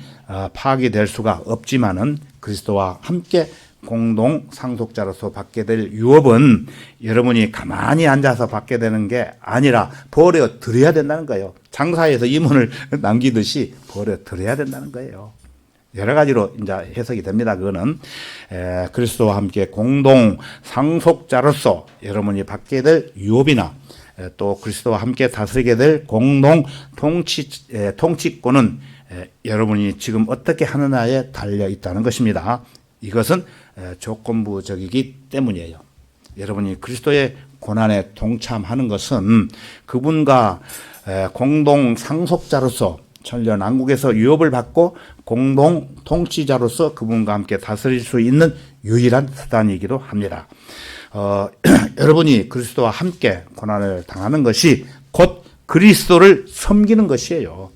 파기될 수가 없지만은 그리스도와 함께 공동 상속자로서 받게 될 유업은 여러분이 가만히 앉아서 받게 되는 게 아니라 버려 드려야 된다는 거예요. 장사에서 임원을 남기듯이 버려 드려야 된다는 거예요. 여러 가지로 이제 해석이 됩니다. 그거는 그리스도와 함께 공동 상속자로서 여러분이 받게 될 유업이나 또 그리스도와 함께 다스리게 될 공동 통치권은 여러분이 지금 어떻게 하느냐에 달려 있다는 것입니다. 이것은 조건부적이기 때문이에요. 여러분이 그리스도의 고난에 동참하는 것은 그분과 공동 상속자로서 천년왕국에서 유업을 받고 공동 통치자로서 그분과 함께 다스릴 수 있는 유일한 수단이기도 합니다. 여러분이 그리스도와 함께 고난을 당하는 것이 곧 그리스도를 섬기는 것이에요.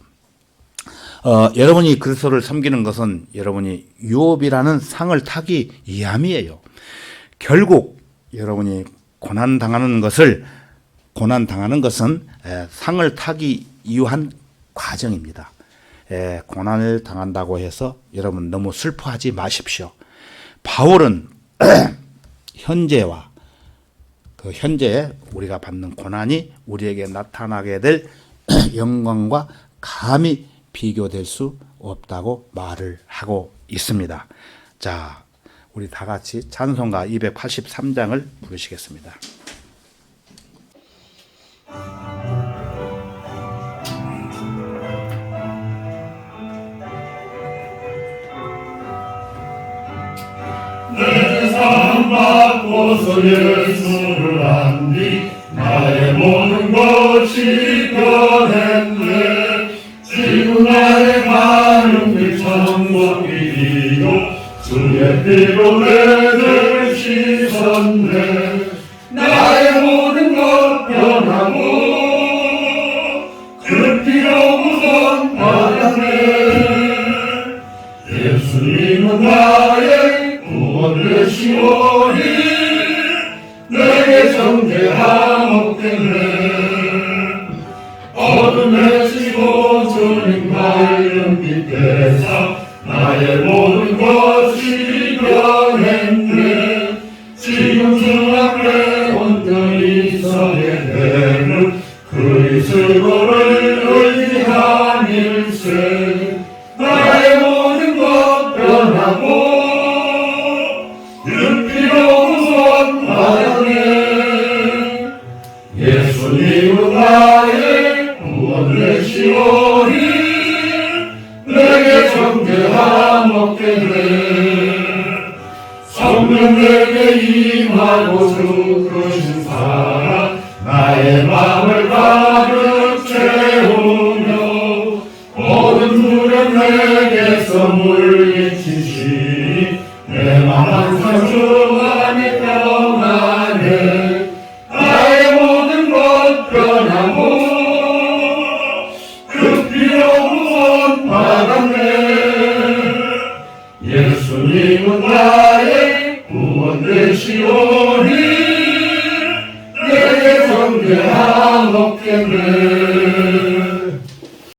여러분이 그리스도를 섬기는 것은 여러분이 유업이라는 상을 타기 위함이에요. 결국 여러분이 고난 당하는 것은 상을 타기 위한 과정입니다. 고난을 당한다고 해서 여러분 너무 슬퍼하지 마십시오. 바울은 현재에 우리가 받는 고난이 우리에게 나타나게 될 영광과 감히 비교될 수 없다고 말을 하고 있습니다. 자, 우리 다 같이 찬송가 283장을 부르시겠습니다. 내 삶 바꿔서 예수를 안 뒤 나의 모든 것이 변했네. 지금 나의 가슴이 천국이요 주의 피로 내를 씻었네. 나의 모든 것 변하고 그 피로 구원받았네. 예수님은 나의 구원 되시오니 내게 정죄함 없겠네. 어둠에 지고 주님 밝은 빛에서 나의 모든 것이 변했네. 지금 주 앞에 온전히 서게 되는 그리스도를 의지한 일생. 나의 모든 것 변하고 그 피로 구원받았네. 예수님은 나의 구원 되시오니 내게 정죄함 없겠네. 성령 내게 임하고 죽으신 사랑 나의 마음을 가득 채우며 모든 두려움 내게 위에서 물리치시 내 맘 항상 주 안에 평안해 나의 모든 것 변하고 그 피로 구원 받았네 예수님은 나의 구원 되시오니 내게 정죄함 없겠네